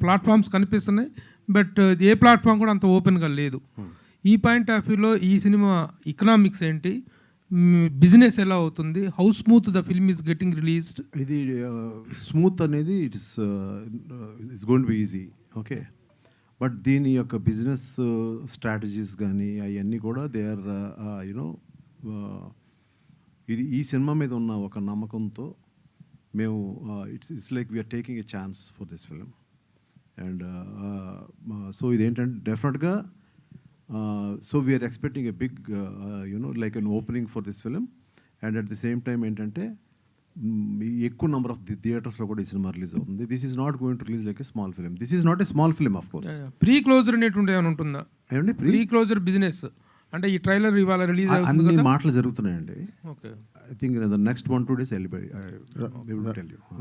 A: ప్లాట్ఫామ్స్ కనిపిస్తున్నాయి. బట్ ఏ ప్లాట్ఫామ్ కూడా అంత ఓపెన్గా లేదు. ఈ పాయింట్ ఆఫ్ వ్యూలో ఈ సినిమా ఎకనామిక్స్ ఏంటి, బిజినెస్ ఎలా అవుతుంది, how smooth the film is getting released?
B: ఇది స్మూత్ అనేది it's going to be easy, okay. But దీని యొక్క బిజినెస్ స్ట్రాటజీస్ కానీ అవన్నీ కూడా దే ఆర్ యునో, ఇది ఈ సినిమా మీద ఉన్న ఒక నమ్మకంతో మేము it's like we're taking a chance for this film. And so ఇదేంటంటే డెఫినెట్గా so we're expecting a big like an opening for this film. And at the same time ఏంటంటే ఎక్కువ నెంబర్ ఆఫ్ థియేటర్స్లో కూడా ఈ సినిమా రిలీజ్ అవుతుంది. This is not going to release like a small film. This is not a small film of course.
A: Pre closure అనేటువంటి ఏమైనా ఉంటుందా?
B: ఏమండి
A: ప్రీ క్లోజర్ బిజినెస్ అంటే ఈ ట్రైలర్ ఇవాళ రిలీజ్ అవుతుంది
B: అన్ని
A: కదా?
B: మాటలు జరుగుతున్నాయండి.
A: Okay,
B: I think the next 1-2 days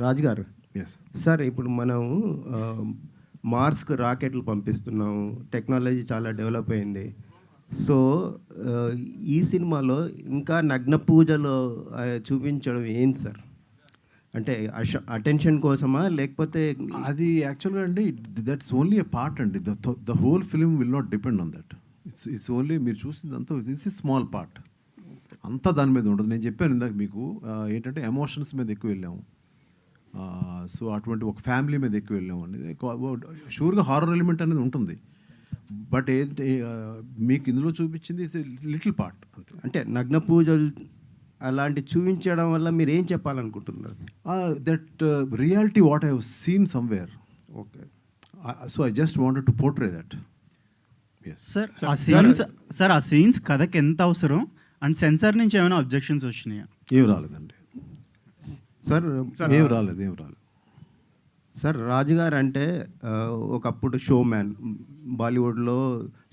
K: రాజు గారు,
B: ఎస్
K: సార్ ఇప్పుడు మనం మార్స్కి రాకెట్లు పంపిస్తున్నాము, టెక్నాలజీ చాలా డెవలప్ అయింది. సో ఈ సినిమాలో ఇంకా నగ్న పూజలో చూపించడం ఏంటి సార్? అంటే అటెన్షన్ కోసమా, లేకపోతే
B: అది యాక్చువల్గా అండి దట్స్ ఓన్లీ ఎ పార్ట్ అండి. The whole film will not depend on that. It's only మీరు చూసిందంతా ఇట్స్ ఎ స్మాల్ పార్ట్, అంతా దాని మీద ఉండదు. నేను చెప్పాను ఇందాక మీకు ఏంటంటే ఎమోషన్స్ మీద ఎక్కువ వెళ్ళాము. సో అటువంటి ఒక ఫ్యామిలీ మీద ఎక్కువ వెళ్ళాము అనేది షూర్గా హారర్ ఎలిమెంట్ అనేది ఉంటుంది. బట్ ఏంటి మీకు ఇందులో చూపించింది ఇట్స్ లిటిల్ పార్ట్ అంతే.
K: అంటే నగ్న పూజలు అలాంటి చూపించడం వల్ల మీరు ఏం చెప్పాలనుకుంటున్నారు?
B: That reality what I have seen somewhere.
K: Okay,
B: so I just wanted to portray that.
L: Sir ఆ సీన్స్ కథకి ఎంత అవసరం అండ్ సెన్సార్ నుంచి ఏమైనా అబ్జెక్షన్స్ వచ్చినాయా?
B: ఏం రాలేదండి
K: సార్,
B: ఏం రాలేదు.
K: సార్ రాజుగారు అంటే ఒకప్పుడు షోమ్యాన్, బాలీవుడ్లో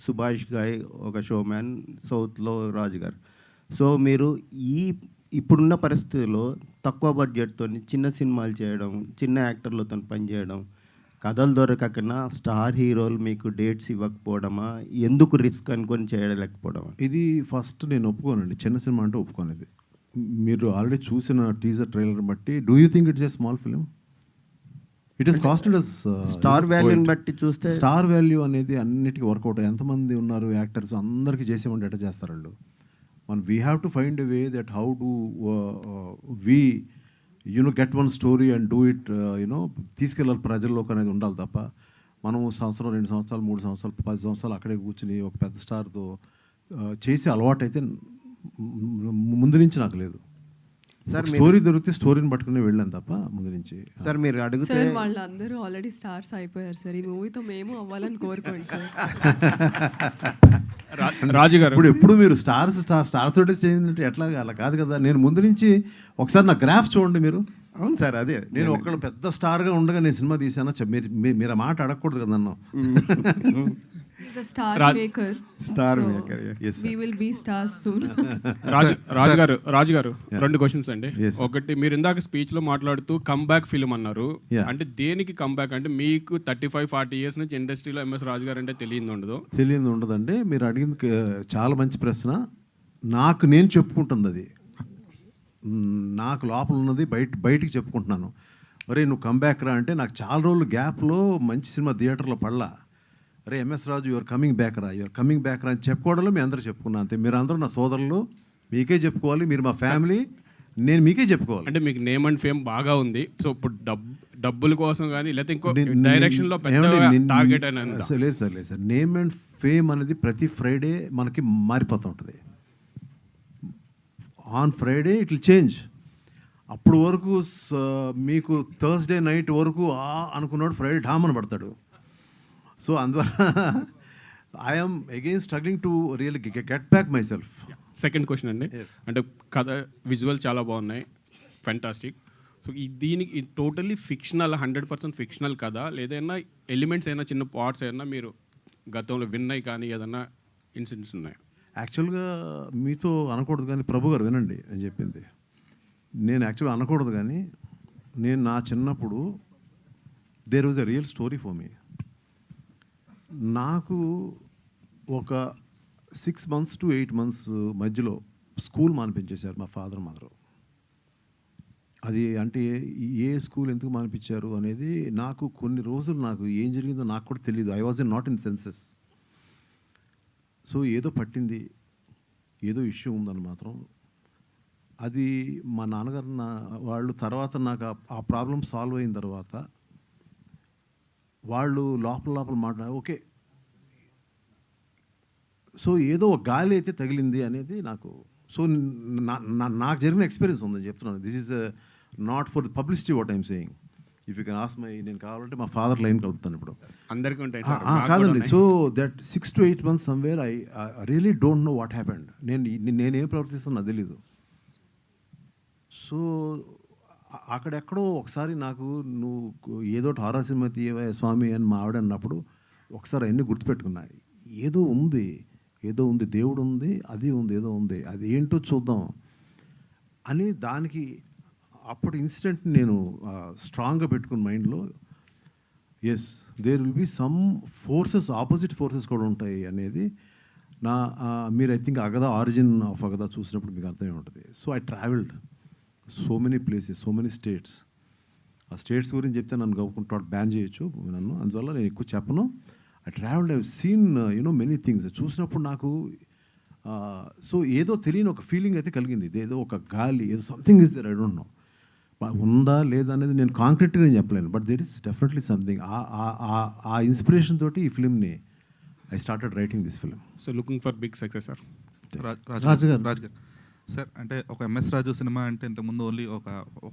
K: సుభాష్ గాయ్ ఒక షోమ్యాన్, సౌత్లో రాజుగారు. సో మీరు ఇప్పుడున్న పరిస్థితుల్లో తక్కువ బడ్జెట్తో చిన్న సినిమాలు చేయడం, చిన్న యాక్టర్లతో పనిచేయడం, కథలు దొరకకుండా స్టార్ హీరోలు మీకు డేట్స్ ఇవ్వకపోవడమా, ఎందుకు రిస్క్ అనుకొని చేయలేకపోవడమా?
B: ఇది ఫస్ట్ నేను ఒప్పుకోనండి, చిన్న సినిమా అంటే ఒప్పుకోనేది. మీరు ఆల్రెడీ చూసిన టీజర్ ట్రైలర్ బట్టి do you think it's a small film? It is casted as
K: star వాల్యూని బట్టి చూస్తే
B: స్టార్ వాల్యూ అనేది అన్నిటికీ వర్కౌట్. ఎంతమంది ఉన్నారు యాక్టర్స్, అందరికీ చేసేమంటే ఎట్లా చేస్తారు వాళ్ళు? We have to find a way that how do we get one story and do it తీసుకెళ్ళాలి ప్రజల్లోకి అనేది ఉండాలి తప్ప మనం సంవత్సరం 2 సంవత్సరాలు 3 సంవత్సరాలు 10 సంవత్సరాలు అక్కడే కూర్చుని ఒక పెద్ద స్టార్తో చేసే అలవాటు అయితే ముందు నుంచి నాకు లేదు. సార్ స్టోరీ దొరికితే స్టోరీని పట్టుకుని వెళ్ళాను తప్ప ముందు నుంచి.
K: సార్ మీరు అడిగితే
E: సార్ వాళ్ళందరూ ఆల్రెడీ స్టార్స్ అయిపోయారు సార్, ఈ మూవీతో మేము అవ్వాలని కోరుకోండి సార్.
B: రాజు గారు ఇప్పుడు మీరు స్టార్స్ తోటే చేయండి ఎట్లా? అలా కాదు కదా. నేను ముందు నుంచి ఒకసారి నా గ్రాఫ్ చూడండి మీరు.
K: అవును సార్, అదే
B: నేను ఒకళ్ళు పెద్ద స్టార్గా ఉండగా నేను సినిమా తీసాను. మీరు ఆ మాట అడగకూడదు కదా నన్ను.
E: He's a star maker.
K: Star
E: So,
K: maker, yeah.
B: Yes, sir.
E: we will be stars soon.
M: రాజు గారు
B: Yeah.
M: 2 క్వశ్చన్స్ అండి.
B: Yes, sir.
M: ఒకటి, మీరు ఇందాక స్పీచ్లో మాట్లాడుతూ కమ్బ్యాక్ ఫిల్మ్ అన్నారు.
B: Yeah.
M: అంటే దేనికి కమ్బ్యాక్? అంటే మీకు 35-40 ఇయర్స్ నుంచి ఇండస్ట్రీలో ఎంఎస్ రాజు గారు అంటే తెలియదు ఉండదు.
B: తెలియదు ఉండదండి. మీరు అడిగింది చాలా మంచి ప్రశ్న. నాకు నేను చెప్పుకుంటుంది అది, నాకు లోపల ఉన్నది బయటికి చెప్పుకుంటున్నాను. ఒరే నువ్వు కంబ్యాక్ రా అంటే నాకు చాలా రోజులు గ్యాప్లో మంచి సినిమా థియేటర్లో పడలా. అరే MS Raju your coming back రా అని చెప్పుకోవడంలో మీ అందరూ చెప్పుకున్నాను అంతే. మీరు అందరూ నా సోదరులు, మీకే చెప్పుకోవాలి. మీరు మా ఫ్యామిలీ, నేను మీకే చెప్పుకోవాలి.
M: అంటే మీకు నేమ్ అండ్ ఫేమ్ బాగా ఉంది. సో ఇప్పుడు డబ్బుల కోసం కానీ లేకపోతే ఇంకో డైరెక్షన్లో పెద్ద టార్గెట్ అని
B: లేదు సార్. నేమ్ అండ్ ఫేమ్ అనేది ప్రతి ఫ్రైడే మనకి మారిపోతూ ఉంటుంది. On Friday it will change. అప్పుడు వరకు మీకు థర్స్డే నైట్ వరకు అనుకున్నాడు, ఫ్రైడే ఢామని పడతాడు. సో అందువల్ల I'm again struggling to really get back my self.
M: Second question అండి. అంటే కథ విజువల్ చాలా బాగున్నాయి, ఫెంటాస్టిక్. సో దీనికి టోటల్లీ ఫిక్షనల్, 100% ఫిక్షనల్ కదా, లేదైనా ఎలిమెంట్స్ అయినా చిన్న పార్ట్స్ అయినా మీరు గతంలో విన్నాయి కానీ ఏదన్నా ఇన్సిడెంట్స్ ఉన్నాయి?
B: యాక్చువల్గా మీతో అనకూడదు కానీ ప్రభు గారు వినండి అని చెప్పింది. నేను యాక్చువల్గా అనకూడదు కానీ నేను నా చిన్నప్పుడు there was a real story for me. నాకు ఒక 6 months to 8 months మధ్యలో స్కూల్ మానిపించేశారు మా ఫాదర్ మదర్. అది అంటే ఏ స్కూల్ ఎందుకు మానిపించారు అనేది నాకు కొన్ని రోజులు నాకు ఏం జరిగిందో నాకు కూడా తెలియదు. I was not in senses. So ఏదో పట్టింది, ఏదో ఇష్యూ ఉందని మాత్రం. అది మా నాన్నగారు వాళ్ళు తర్వాత నాకు ఆ ప్రాబ్లం సాల్వ్ అయిన తర్వాత వాళ్ళు లోపల మాట ఓకే, సో ఏదో ఒక గాలి అయితే తగిలింది అనేది నాకు. సో నాకు జరిగిన ఎక్స్పీరియన్స్ ఉందని చెప్తున్నాను. This is not for publicity what I'm saying. If you can ask my, నేను కావాలంటే మా ఫాదర్ లైన్ కలుపుతాను ఇప్పుడు.
M: అందరికీ ఉంటాయి
B: కాదండి. So that 6 to 8 months somewhere I really don't know what happened. నేనేం ప్రవర్తిస్తాను నాకు తెలీదు. సో అక్కడెక్కడో ఒకసారి నాకు నువ్వు ఏదో హారర్ సినిమా తీయవా స్వామి అని మా ఆవిడ అన్నప్పుడు ఒకసారి అన్నీ గుర్తుపెట్టుకున్నాయి. ఏదో ఉంది, దేవుడు ఉంది, అది ఉంది, ఏదో ఉంది, అది ఏంటో చూద్దాం అని దానికి అప్పుడు ఇన్సిడెంట్ నేను స్ట్రాంగ్గా పెట్టుకున్న మైండ్లో. Yes, there will be some forces, opposite forces కూడా ఉంటాయి అనేది మీరు I think Agadha, origin of Agadha చూసినప్పుడు మీకు అర్థమై ఉంటుంది. So I travelled so many places, so many states. ఆ స్టేట్స్ గురించి చెప్తే నన్ను గవ్వుకుంటూ బ్యాన్ చేయొచ్చు నన్ను, అందువల్ల నేను ఎక్కువ చెప్పను. I travelled, I seen many things. చూసినప్పుడు నాకు సో ఏదో తెలియని ఒక ఫీలింగ్ అయితే కలిగింది. ఏదో ఒక గాలి, ఏదో something is there, I don't know ఉందా లేదా అనేది నేను కాంక్రీట్గా నేను చెప్పలేను. But there is definitely something. ఆ ఇన్స్పిరేషన్ తోటి ఈ ఫిల్మ్ని I started writing this film.
M: So looking for big success sir.
N: Raju garu sir, అంటే ఒక ఎంఎస్ రాజు సినిమా అంటే ఇంతకుముందు ఓన్లీ ఒక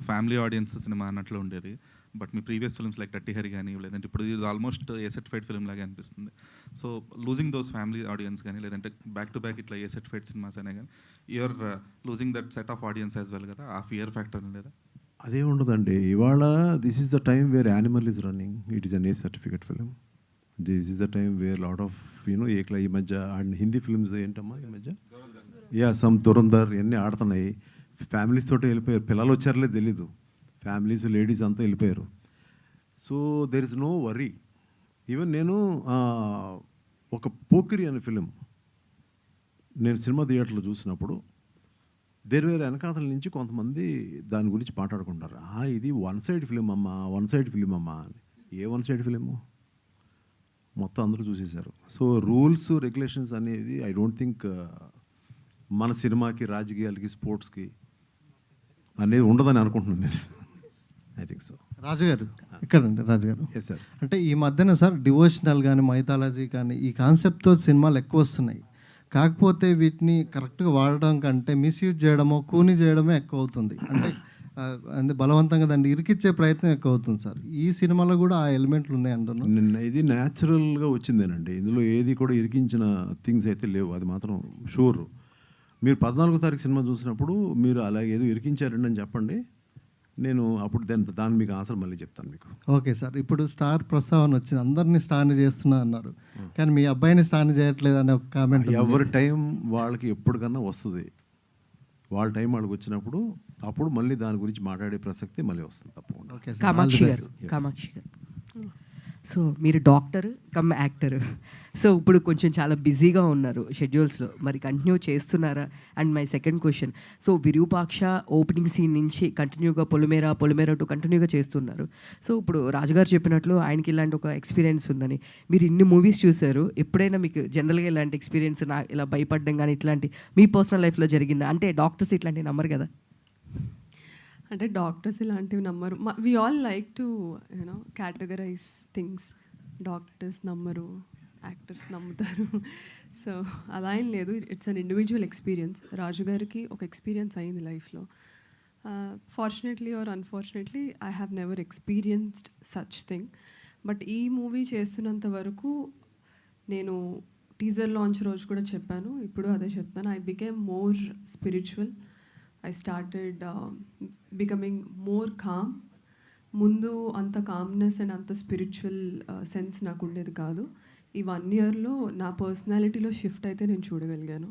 N: ఫ్యామిలీ ఆడియన్స్ సినిమా అన్నట్లు ఉండేది. But me previous films like dirty Hari కానీ, లేదంటే ఇప్పుడు ఇది ఆల్మోస్ట్ ఏ సర్టిఫైడ్ ఫిల్మ్ లాగా అనిపిస్తుంది. So losing those family audience కానీ, లేదంటే బ్యాక్ టు బ్యాక్ ఇట్లా ఏ సర్టిఫైడ్ సినిమాస్ అయినా కానీ, you're losing that set of audience as well కదా, ఆ ఫియర్ ఫ్యాక్టర్ లేదా?
B: అదే ఉండదండి. ఇవాళ this is the time where Animal is running, it is an A certificate film. This is the time where lot of ఈ మధ్య and Hindi films ఏంటమ్మా ఈ మధ్య సమ్ దురంధర్ ఇవన్నీ ఆడుతున్నాయి. ఫ్యామిలీస్ తోటి వెళ్ళిపోయారు, పిల్లలు వచ్చారులే తెలీదు, ఫ్యామిలీస్ లేడీస్ అంతా వెళ్ళిపోయారు. So there is no worry. Even నేను ఒక పోకిరి అనే ఫిలిం నేను సినిమా థియేటర్లో చూసినప్పుడు వేరే వెనకాతల నుంచి కొంతమంది దాని గురించి మాట్లాడుకుంటారు. ఇది వన్ సైడ్ ఫిలిం అమ్మా అని. ఏ వన్ సైడ్ ఫిలిము? మొత్తం అందరూ చూసేశారు. సో రూల్స్ రెగ్యులేషన్స్ అనేది ఐ డోంట్ థింక్ మన సినిమాకి, రాజకీయాలకి, స్పోర్ట్స్కి అనేది ఉండదని అనుకుంటున్నాను నేను. I think so.
O: రాజుగారు ఇక్కడండి. రాజుగారు,
B: ఎస్ సార్.
O: అంటే ఈ మధ్యన సార్ డివోషనల్ కానీ, మైథాలజీ కానీ, ఈ కాన్సెప్ట్తో సినిమాలు ఎక్కువ వస్తున్నాయి. కాకపోతే వీటిని కరెక్ట్గా వాడడం కంటే మిస్యూజ్ చేయడమో, కూని చేయడమే ఎక్కువ అవుతుంది. అంటే బలవంతంగా దాన్ని ఇరికిచ్చే ప్రయత్నం ఎక్కువ అవుతుంది సార్. ఈ సినిమాలో కూడా ఆ ఎలిమెంట్లు ఉన్నాయి అంటాను.
B: ఇది న్యాచురల్గా వచ్చిందేనండి. ఇందులో ఏది కూడా ఇరికించిన థింగ్స్ అయితే లేవు, అది మాత్రం షూర్. మీరు 14వ తారీఖు సినిమా చూసినప్పుడు మీరు అలాగే ఏదో ఇరికించారండి అని చెప్పండి, నేను అప్పుడు దాన్ని మీకు ఆన్సర్ మళ్ళీ చెప్తాను మీకు.
O: ఓకే సార్, ఇప్పుడు స్టార్ ప్రస్తావన వచ్చింది, అందరినీ స్టార్ని చేస్తున్నా అన్నారు, కానీ మీ అబ్బాయిని స్టార్ని చేయట్లేదు అనే ఒక కామెంట్.
B: ఎవరి టైం వాళ్ళకి ఎప్పటికన్నా వస్తుంది, వాళ్ళ టైం వాళ్ళకి వచ్చినప్పుడు అప్పుడు మళ్ళీ దాని గురించి మాట్లాడే ప్రసక్తి మళ్ళీ వస్తుంది తప్పకుండా.
P: కామాక్షి గారు, సో మీరు డాక్టర్ కమ్ యాక్టర్, సో ఇప్పుడు కొంచెం చాలా బిజీగా ఉన్నారు షెడ్యూల్స్లో, మరి కంటిన్యూ చేస్తున్నారా? And my second question, so Virupaksha opening scene నుంచి కంటిన్యూగా పొలిమేర టు కంటిన్యూగా చేస్తున్నారు. సో ఇప్పుడు రాజుగారు చెప్పినట్లు ఆయనకి ఇలాంటి ఒక ఎక్స్పీరియన్స్ ఉందని, మీరు ఇన్ని మూవీస్ చూశారు, ఎప్పుడైనా మీకు జనరల్గా ఇలాంటి ఎక్స్పీరియన్స్ ఇలా భయపడడం కానీ ఇట్లాంటి మీ పర్సనల్ లైఫ్లో జరిగిందా? అంటే డాక్టర్స్ ఇట్లాంటివి నమ్మరు కదా.
E: అంటే డాక్టర్స్ ఇలాంటివి నమ్మరు. We all like to you know categorize things. Doctors నమ్మరు, యాక్టర్స్ నమ్ముతారు. సో అలా ఏం లేదు, it's an individual experience. Raju గారికి ఒక ఎక్స్పీరియన్స్ అయింది లైఫ్లో. Fortunately or unfortunately I have never experienced such thing. But ఈ మూవీ చేస్తున్నంత వరకు, నేను టీజర్ లాంచ్ రోజు కూడా చెప్పాను, ఇప్పుడు అదే చెప్తాను, I became more spiritual. I started becoming more calm. ముందు అంత కామ్నెస్ అండ్ అంత స్పిరిచువల్ సెన్స్ నాకు ఉండేది కాదు. ఈ 1 yearలో నా పర్సనాలిటీలో షిఫ్ట్ అయితే నేను చూడగలిగాను.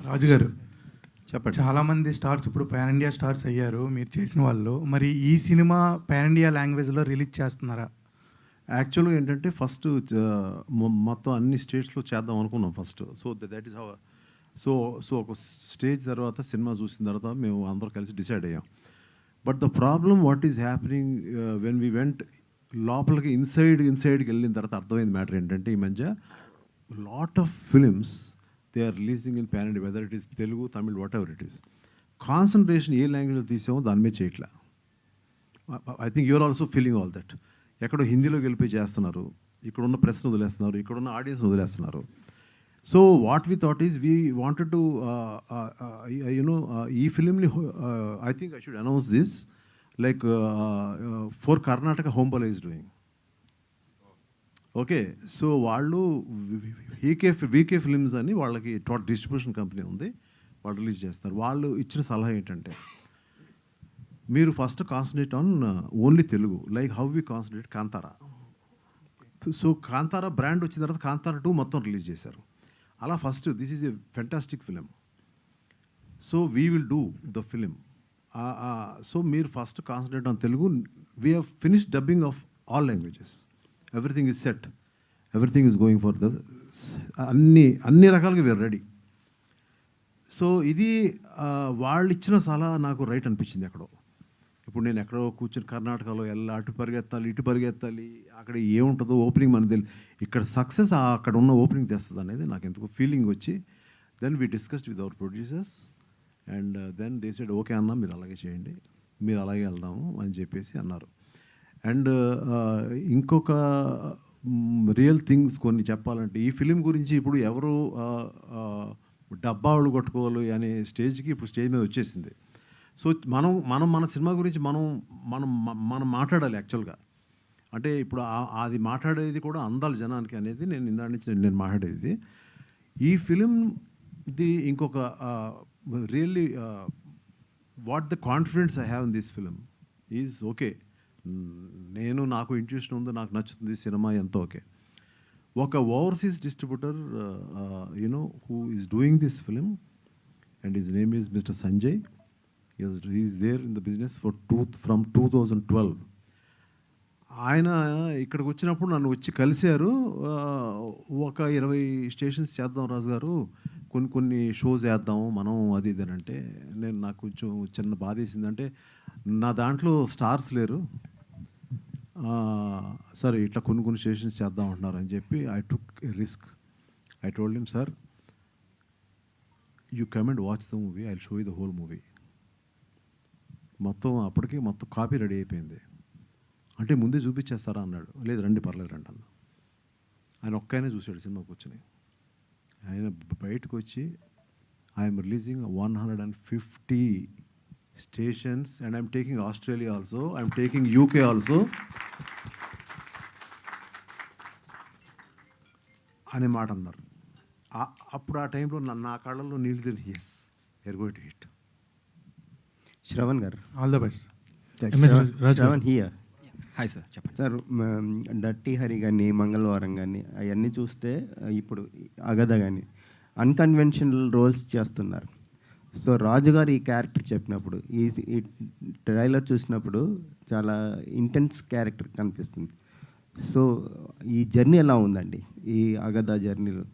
Q: రాజుగారు
B: చెప్పండి.
Q: చాలామంది స్టార్స్ ఇప్పుడు పాన్ ఇండియా స్టార్స్ అయ్యారు మీరు చేసిన వాళ్ళు, మరి ఈ సినిమా పాన్ ఇండియా లాంగ్వేజ్లో రిలీజ్ చేస్తున్నారా?
B: యాక్చువల్గా ఏంటంటే ఫస్ట్ మొత్తం అన్ని స్టేట్స్లో చేద్దాం అనుకున్నాం first. So that is how so ఒక స్టేజ్ తర్వాత సినిమా చూసిన తర్వాత మేము అందరూ కలిసి డిసైడ్ అయ్యాం. But the problem what is happening when we went లోపలికి ఇన్సైడ్కి వెళ్ళిన తర్వాత అర్థమైంది మ్యాటర్ ఏంటంటే, ఈ మధ్య lot of films they are releasing in pan India, whether it is Telugu, Tamil, whatever it is. Concentration ఏ లాంగ్వేజ్లో తీసామో దాని మీద చేయట్లా. I think you're also feeling all that. ఎక్కడో హిందీలో గెలిపి చేస్తున్నారు, ఇక్కడున్న ప్రెస్ను వదిలేస్తున్నారు, ఇక్కడున్న ఆడియన్స్ వదిలేస్తున్నారు. So what we thought is we wanted to ఈ ఫిలింని I think I should announce this like for Karnataka Hombale is doing. Okay, so వాళ్ళు వీకే ఫిలిమ్స్ అని వాళ్ళకి డిస్ట్రిబ్యూషన్ కంపెనీ ఉంది, వాళ్ళు రిలీజ్ చేస్తారు. వాళ్ళు ఇచ్చిన సలహా ఏంటంటే, మీరు first concentrate on only Telugu, like how we concentrate Kantara. So Kantara brand వచ్చిన తర్వాత కాంతారా 2 మొత్తం రిలీజ్ చేశారు. అలా first this is a fantastic film, so we will do the film. So మీరు first concentrate on Telugu. We have finish dubbing of all languages, everything is set, everything is going for the అన్ని రకాలుగా we are ready. So ఇది వాళ్ళు ఇచ్చిన సలహా నాకు right అనిపించింది ఎక్కడో. ఇప్పుడు నేను ఎక్కడో కూర్చొని కర్ణాటకలో అటు పరిగెత్తాలి, ఇటు పరిగెత్తాలి, అక్కడ ఏముంటుందో ఓపెనింగ్ మనకు తెలియదు. ఇక్కడ సక్సెస్ అక్కడ ఉన్న ఓపెనింగ్ తెస్తుంది అనేది నాకు ఎందుకు ఫీలింగ్ వచ్చి, then we discussed with our producers and then they said okay అన్న, మీరు అలాగే చేయండి, మీరు అలాగే వెళ్దాము అని చెప్పేసి అన్నారు. అండ్ ఇంకొక రియల్ థింగ్స్ కొన్ని చెప్పాలంటే, ఈ ఫిలిం గురించి ఇప్పుడు ఎవరు డబ్బాలు కొట్టుకోవాలి అనే స్టేజ్కి ఇప్పుడు స్టేజ్ మీద వచ్చేసింది. సో మనం మన సినిమా గురించి మనం మాట్లాడాలి యాక్చువల్గా. అంటే ఇప్పుడు అది మాట్లాడేది కూడా అందాలి జనానికి అనేది నేను ఇందా నుంచి నేను మాట్లాడేది. ఈ ఫిలింది ఇంకొక really what the confidence I have in this film is okay, నాకు ఇంట్యూషన్ ఉంది, నాకు నచ్చుతుంది సినిమా ఎంతో ఓకే. ఒక overseas distributor who is doing this film and his name is mister Sanjay. He is there in the business from 2012. ఆయన ఇక్కడికి వచ్చినప్పుడు నన్ను వచ్చి కలిశారు. ఒక 20 స్టేషన్స్ చేద్దాం రాజు గారు, కొన్ని షోస్ వేద్దాము మనం అది ఇది అంటే, నాకు కొంచెం చిన్న బాధ వేసిందంటే, నా దాంట్లో స్టార్స్ లేరు సరే ఇట్లా కొన్ని స్టేషన్స్ చేద్దాం అంటున్నారు అని చెప్పి I took A risk. I told him, sir you come and watch the movie, I will show you the whole movie. అప్పటికి మొత్తం కాపీ రెడీ అయిపోయింది. అంటే ముందే చూపించేస్తారా అన్నాడు. లేదు రండి, పర్లేదు రండి అన్న. ఆయన ఒక్కనే చూశాడు సినిమా కూర్చొని. ఆయన బయటకు వచ్చి I'm releasing 150 stations and I'm taking Australia also, I'm taking UK also అనే మాట అన్నారు. అప్పుడు ఆ టైంలో నా కళ్ళల్లో నీళ్ళు తిరిగి, yes you are going to hit.
K: Shravan garu,
Q: all the best.
K: Shravan here.
J: Hi sir, చెప్పండి
K: సార్. డర్టీ హరి కానీ మంగళవారం కానీ అవన్నీ చూస్తే ఇప్పుడు అగధ కానీ అన్కన్వెన్షనల్ రోల్స్ చేస్తున్నారు. సో రాజుగారు ఈ క్యారెక్టర్ చెప్పినప్పుడు ఈ ట్రైలర్ చూసినప్పుడు చాలా ఇంటెన్స్ క్యారెక్టర్ కనిపిస్తుంది. సో ఈ జర్నీ ఎలా ఉందండి, ఈ అగధ జర్నీలో?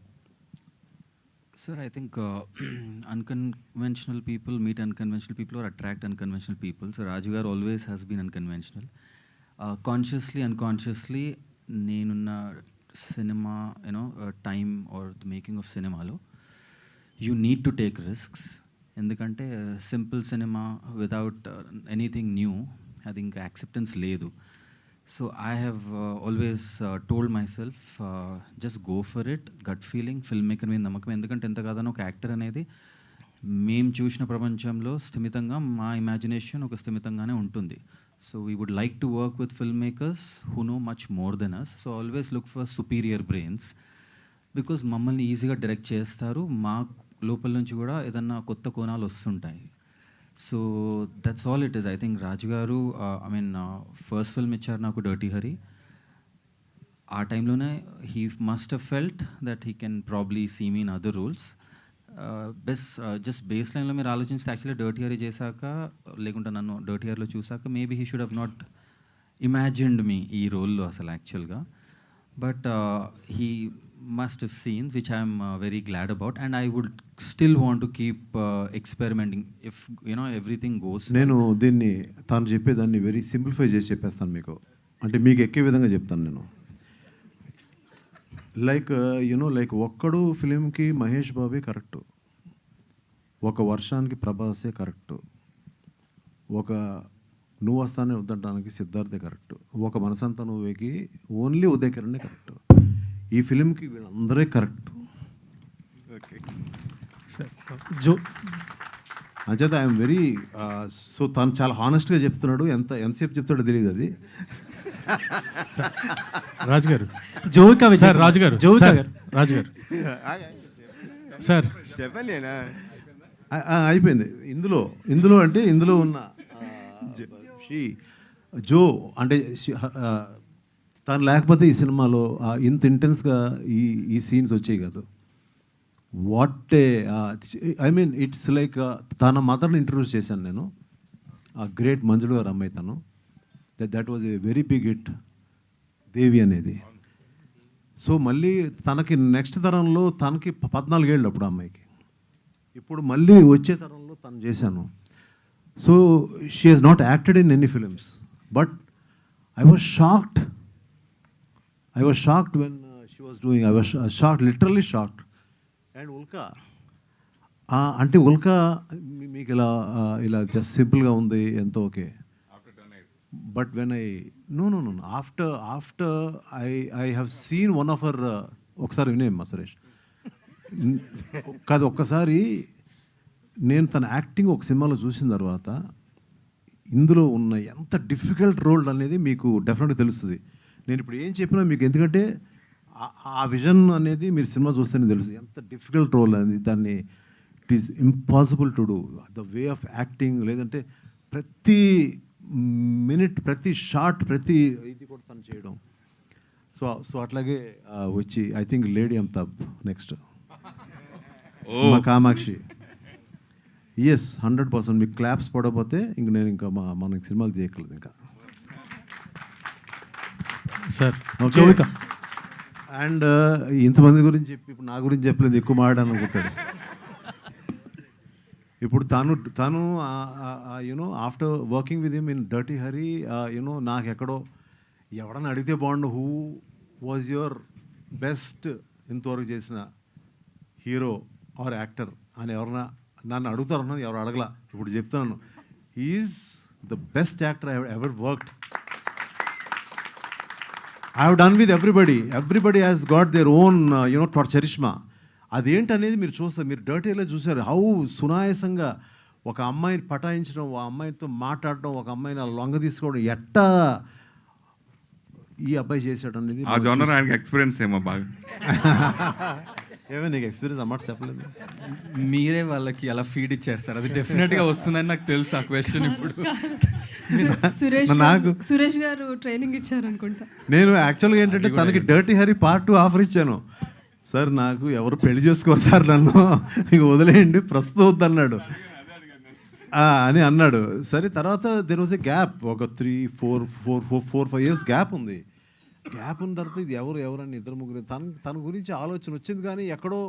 J: Sir, I think unconventional people meet unconventional people or attract unconventional people. So Rajugar always has been unconventional. Consciously, unconsciously, neenunna cinema, time or the making of cinema lo, you need to take risks. Endukante simple cinema without anything new, I think acceptance ledu. So I have always told myself, just go for it, gut feeling, filmmaker మీద నమ్మకం. ఎందుకంటే ఎంత కాదని ఒక actor అనేది మేము చూసిన ప్రపంచంలో స్థిమితంగా మా ఇమాజినేషన్ ఒక స్థిమితంగానే ఉంటుంది. So we would like to work with film makers who know much more than us. So always look for superior brains, because మమ్మల్ని ఈజీగా డైరెక్ట్ చేస్తారు. మా లోపల నుంచి కూడా ఏదన్నా కొత్త కోణాలు వస్తుంటాయి. So that's all it is. I think Raju garu first film ఇచ్చారు నాకు, డర్టీ హరి. ఆ టైంలోనే he must uh felt that he can probably see me in other roles. Just base లైన్లో మీరు ఆలోచిస్తే యాక్చువల్లీ డర్టీ హరి చేశాక, లేకుంటే నన్ను డర్టీ హరిలో చూసాక maybe he should have not imagined me ఈ రోల్లో అసలు యాక్చువల్గా. But he must have seen, which I am very glad about, and I would still want to keep experimenting if everything goes well.
B: నేను దీన్ని తాను చెప్పేదాన్ని వెరీ సింప్లిఫై చేసి చెప్పేస్తాను మీకు, అంటే మీకు ఎక్కే విధంగా చెప్తాను నేను. లైక్ ఒక్కడు ఫిలింకి మహేష్ బాబే కరెక్టు, ఒక వర్షానికి ప్రభాసే కరెక్టు, ఒక నువ్వు వస్తానే వద్దడానికి సిద్ధార్థే కరెక్టు, ఒక మనసంతా నువ్వేకి ఓన్లీ ఉదయ్ కిరణే కరెక్టు. ఈ ఫిలింకి వీళ్ళందరే కరెక్ట్. ఓకే అంచేత ఐఎమ్ వెరీ సో తను చాలా హానెస్ట్గా చెప్తున్నాడు. ఎంతసేపు చెప్తాడో తెలియదు అది.
R: రాజుగారు జోవిక సార్, రాజుగారు రాజుగారు సార్
K: చెప్పలేనా?
B: అయిపోయింది. ఇందులో అంటే ఇందులో ఉన్న జో అంటే తను లేకపోతే ఈ సినిమాలో ఇంత ఇంటెన్స్గా ఈ సీన్స్ వచ్చాయి కాదు. What I mean it's like తన మదర్ని ఇంట్రడ్యూస్ చేశాను నేను, ఆ గ్రేట్ మంజులు గారు అమ్మాయి తను. That was a very big hit Devi అనేది. సో మళ్ళీ తనకి నెక్స్ట్ తరంలో తనకి 14 ఏళ్ళు అప్పుడు అమ్మాయికి, ఇప్పుడు మళ్ళీ వచ్చే తరంలో తను చేశాను. So she has not acted in any films, but I was shocked when she was doing. I was shocked, literally shocked. And Ulka, అంటే ఉల్కా మీకు ఇలా జస్ట్ సింపుల్గా ఉంది ఎంతో okay. But when no after I have seen one of her, ఒకసారి వినేమ్మా సురేష్ కాదు, ఒక్కసారి నేను తన యాక్టింగ్ ఒక సినిమాలో చూసిన తర్వాత ఇందులో ఉన్న ఎంత డిఫికల్ట్ రోల్ అనేది మీకు డెఫినెట్గా తెలుస్తుంది. నేను ఇప్పుడు ఏం చెప్పినా మీకు, ఎందుకంటే ఆ విజన్ అనేది మీరు సినిమా చూస్తేనే తెలుసు ఎంత డిఫికల్ట్ రోల్ అనేది. దాన్ని it is impossible to do. The way of acting, లేదంటే ప్రతి మినిట్, ప్రతి షాట్, ప్రతి ఇది కూడా తను చేయడం. సో అట్లాగే వచ్చి I think lady Amitabh next, మా కామాక్షి. ఎస్ 100%. మీకు క్లాప్స్ పడకపోతే ఇంక నేను ఇంకా మనకి సినిమాలు తీయక్కర్లేదు ఇంకా
R: సార్.
B: అండ్ ఇంతమంది గురించి చెప్పి ఇప్పుడు నా గురించి చెప్పలేదు, ఎక్కువ మాట్లాడాను అనుకుంటాడు. ఇప్పుడు తను after working with him in dirty Hari, నాకు ఎక్కడో ఎవడన్నా అడిగితే బాగుండు, హూ వాజ్ యువర్ బెస్ట్ ఇంతవరకు చేసిన హీరో ఆర్ యాక్టర్ అని ఎవరన్నా నన్ను అడుగుతారు, ఎవరు అడగలా. ఇప్పుడు చెప్తున్నాను, he's the best actor I have ever worked. I have done with everybody. Everybody has got their own, charisma. అదేంటనేది మీరు చూస్తారు. మీరు డర్టీలో చూసారు హౌ సునాయాసంగా ఒక అమ్మాయిని పటాయించడం, ఒక అమ్మాయితో మాట్లాడడం, ఒక అమ్మాయిని లొంగ తీసుకోవడం ఎట్టా ఈ అబ్బాయి చేశాడు అనేది
C: ఆ జోనర్ ఆయనకి ఎక్స్పీరియన్స్ ఏమో బాగా.
B: ఏమైనా నీకు ఎక్స్పీరియన్స్ అన్నమాట చెప్పలేదు.
J: మీరే వాళ్ళకి అలా ఫీడ్ ఇచ్చారు సార్, అది డెఫినెట్గా వస్తుందని నాకు తెలుసు ఆ క్వశ్చన్ ఇప్పుడు.
E: సురేష్ గారు ట్రైనింగ్ ఇచ్చారు అనుకుంటా.
B: నేను యాక్చువల్గా ఏంటంటే తనకి డర్టీ హరి పార్ట్ 2 ఆఫర్ ఇచ్చాను. సార్ నాకు ఎవరు పెళ్లి చేసుకోరు సార్, నన్ను ఇక వదిలేయండి ప్రస్తుతం వద్దన్నాడు అని అన్నాడు. సరే తర్వాత దెర్ వాజ్ ఏ గ్యాప్, ఒక 3-4 years గ్యాప్ ఉంది. గ్యాప్ ఉన్న తర్వాత ఇది ఎవరని 2-3 తన గురించి ఆలోచన వచ్చింది, కానీ ఎక్కడో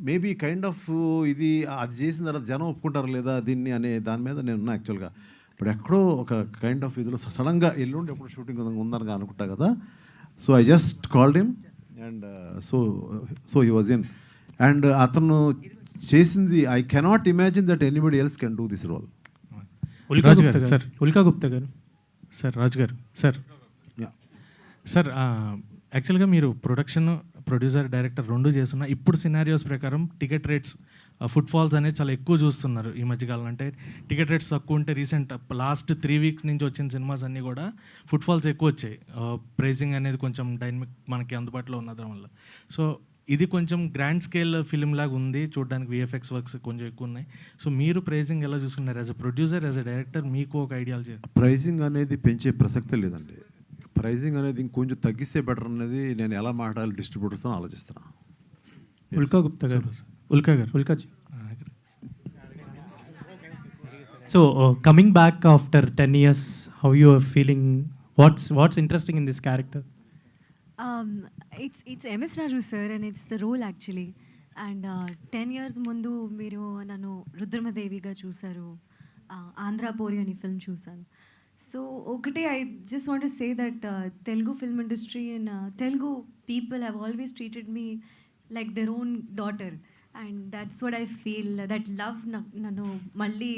B: మేబీ కైండ్ ఆఫ్ ఇది అది చేసిన తర్వాత జనం ఒప్పుకుంటారు లేదా దీన్ని అనే దాని మీద నేను ఉన్నా యాక్చువల్గా. ఇప్పుడు ఎక్కడో ఒక కైండ్ ఆఫ్ ఇదిలో సడన్గా ఎల్లుండి ఎప్పుడు షూటింగ్ ఉందని అనుకుంటా కదా. So I just called him and so he was in. And అతను చేసింది I cannot imagine that anybody else can do this role.
R: Ulka Gupta garu sir, Raju garu sir, యాక్చువల్గా మీరు ప్రొడ్యూసర్ డైరెక్టర్ 2 చేస్తున్నా. ఇప్పుడు సినారియోస్ ప్రకారం టికెట్ రేట్స్ ఫుట్ ఫాల్స్ అనేది చాలా ఎక్కువ చూస్తున్నారు ఈ మధ్యకాలం. అంటే టికెట్ రేట్స్ తక్కువ ఉంటే రీసెంట్ లాస్ట్ 3 weeks నుంచి వచ్చిన సినిమాస్ అన్నీ కూడా ఫుట్ ఫాల్స్ ఎక్కువ వచ్చాయి. ప్రైసింగ్ అనేది కొంచెం డైనమిక్ మనకి అందుబాటులో ఉన్నదం వల్ల. సో ఇది కొంచెం గ్రాండ్ స్కేల్ ఫిలిం లాగా ఉంది చూడడానికి, విఎఫ్ఎక్స్ వర్క్స్ కొంచెం ఎక్కువ ఉన్నాయి. సో మీరు ప్రైసింగ్ ఎలా చూసుకున్నారు as a producer, as a director? మీకు ఒక ఐడియాలజీ.
B: ప్రైసింగ్ అనేది పెంచే ప్రసక్తే లేదండి. ప్రైసింగ్ అనేది ఇంకొంచెం తగ్గిస్తే బెటర్ అనేది నేను ఎలా మాట్లాడాలి డిస్ట్రిబ్యూటర్స్ అని ఆలోచిస్తున్నాను.
R: ఉల్కాజీ. So coming back after 10 years, how you are feeling? Watts interesting in this character?
S: It's MS Raju sir and it's the role actually. And 10 years ముందు మీరు నన్ను రుద్రమదేవిగా చూసారు, ఆంధ్ర పోరి అని ఫిల్మ్ చూసాను. సో ఒకటే I just want to say that Telugu film industry and Telugu people have always treated me like their own daughter. And that's what I feel, that love నన్ను మళ్ళీ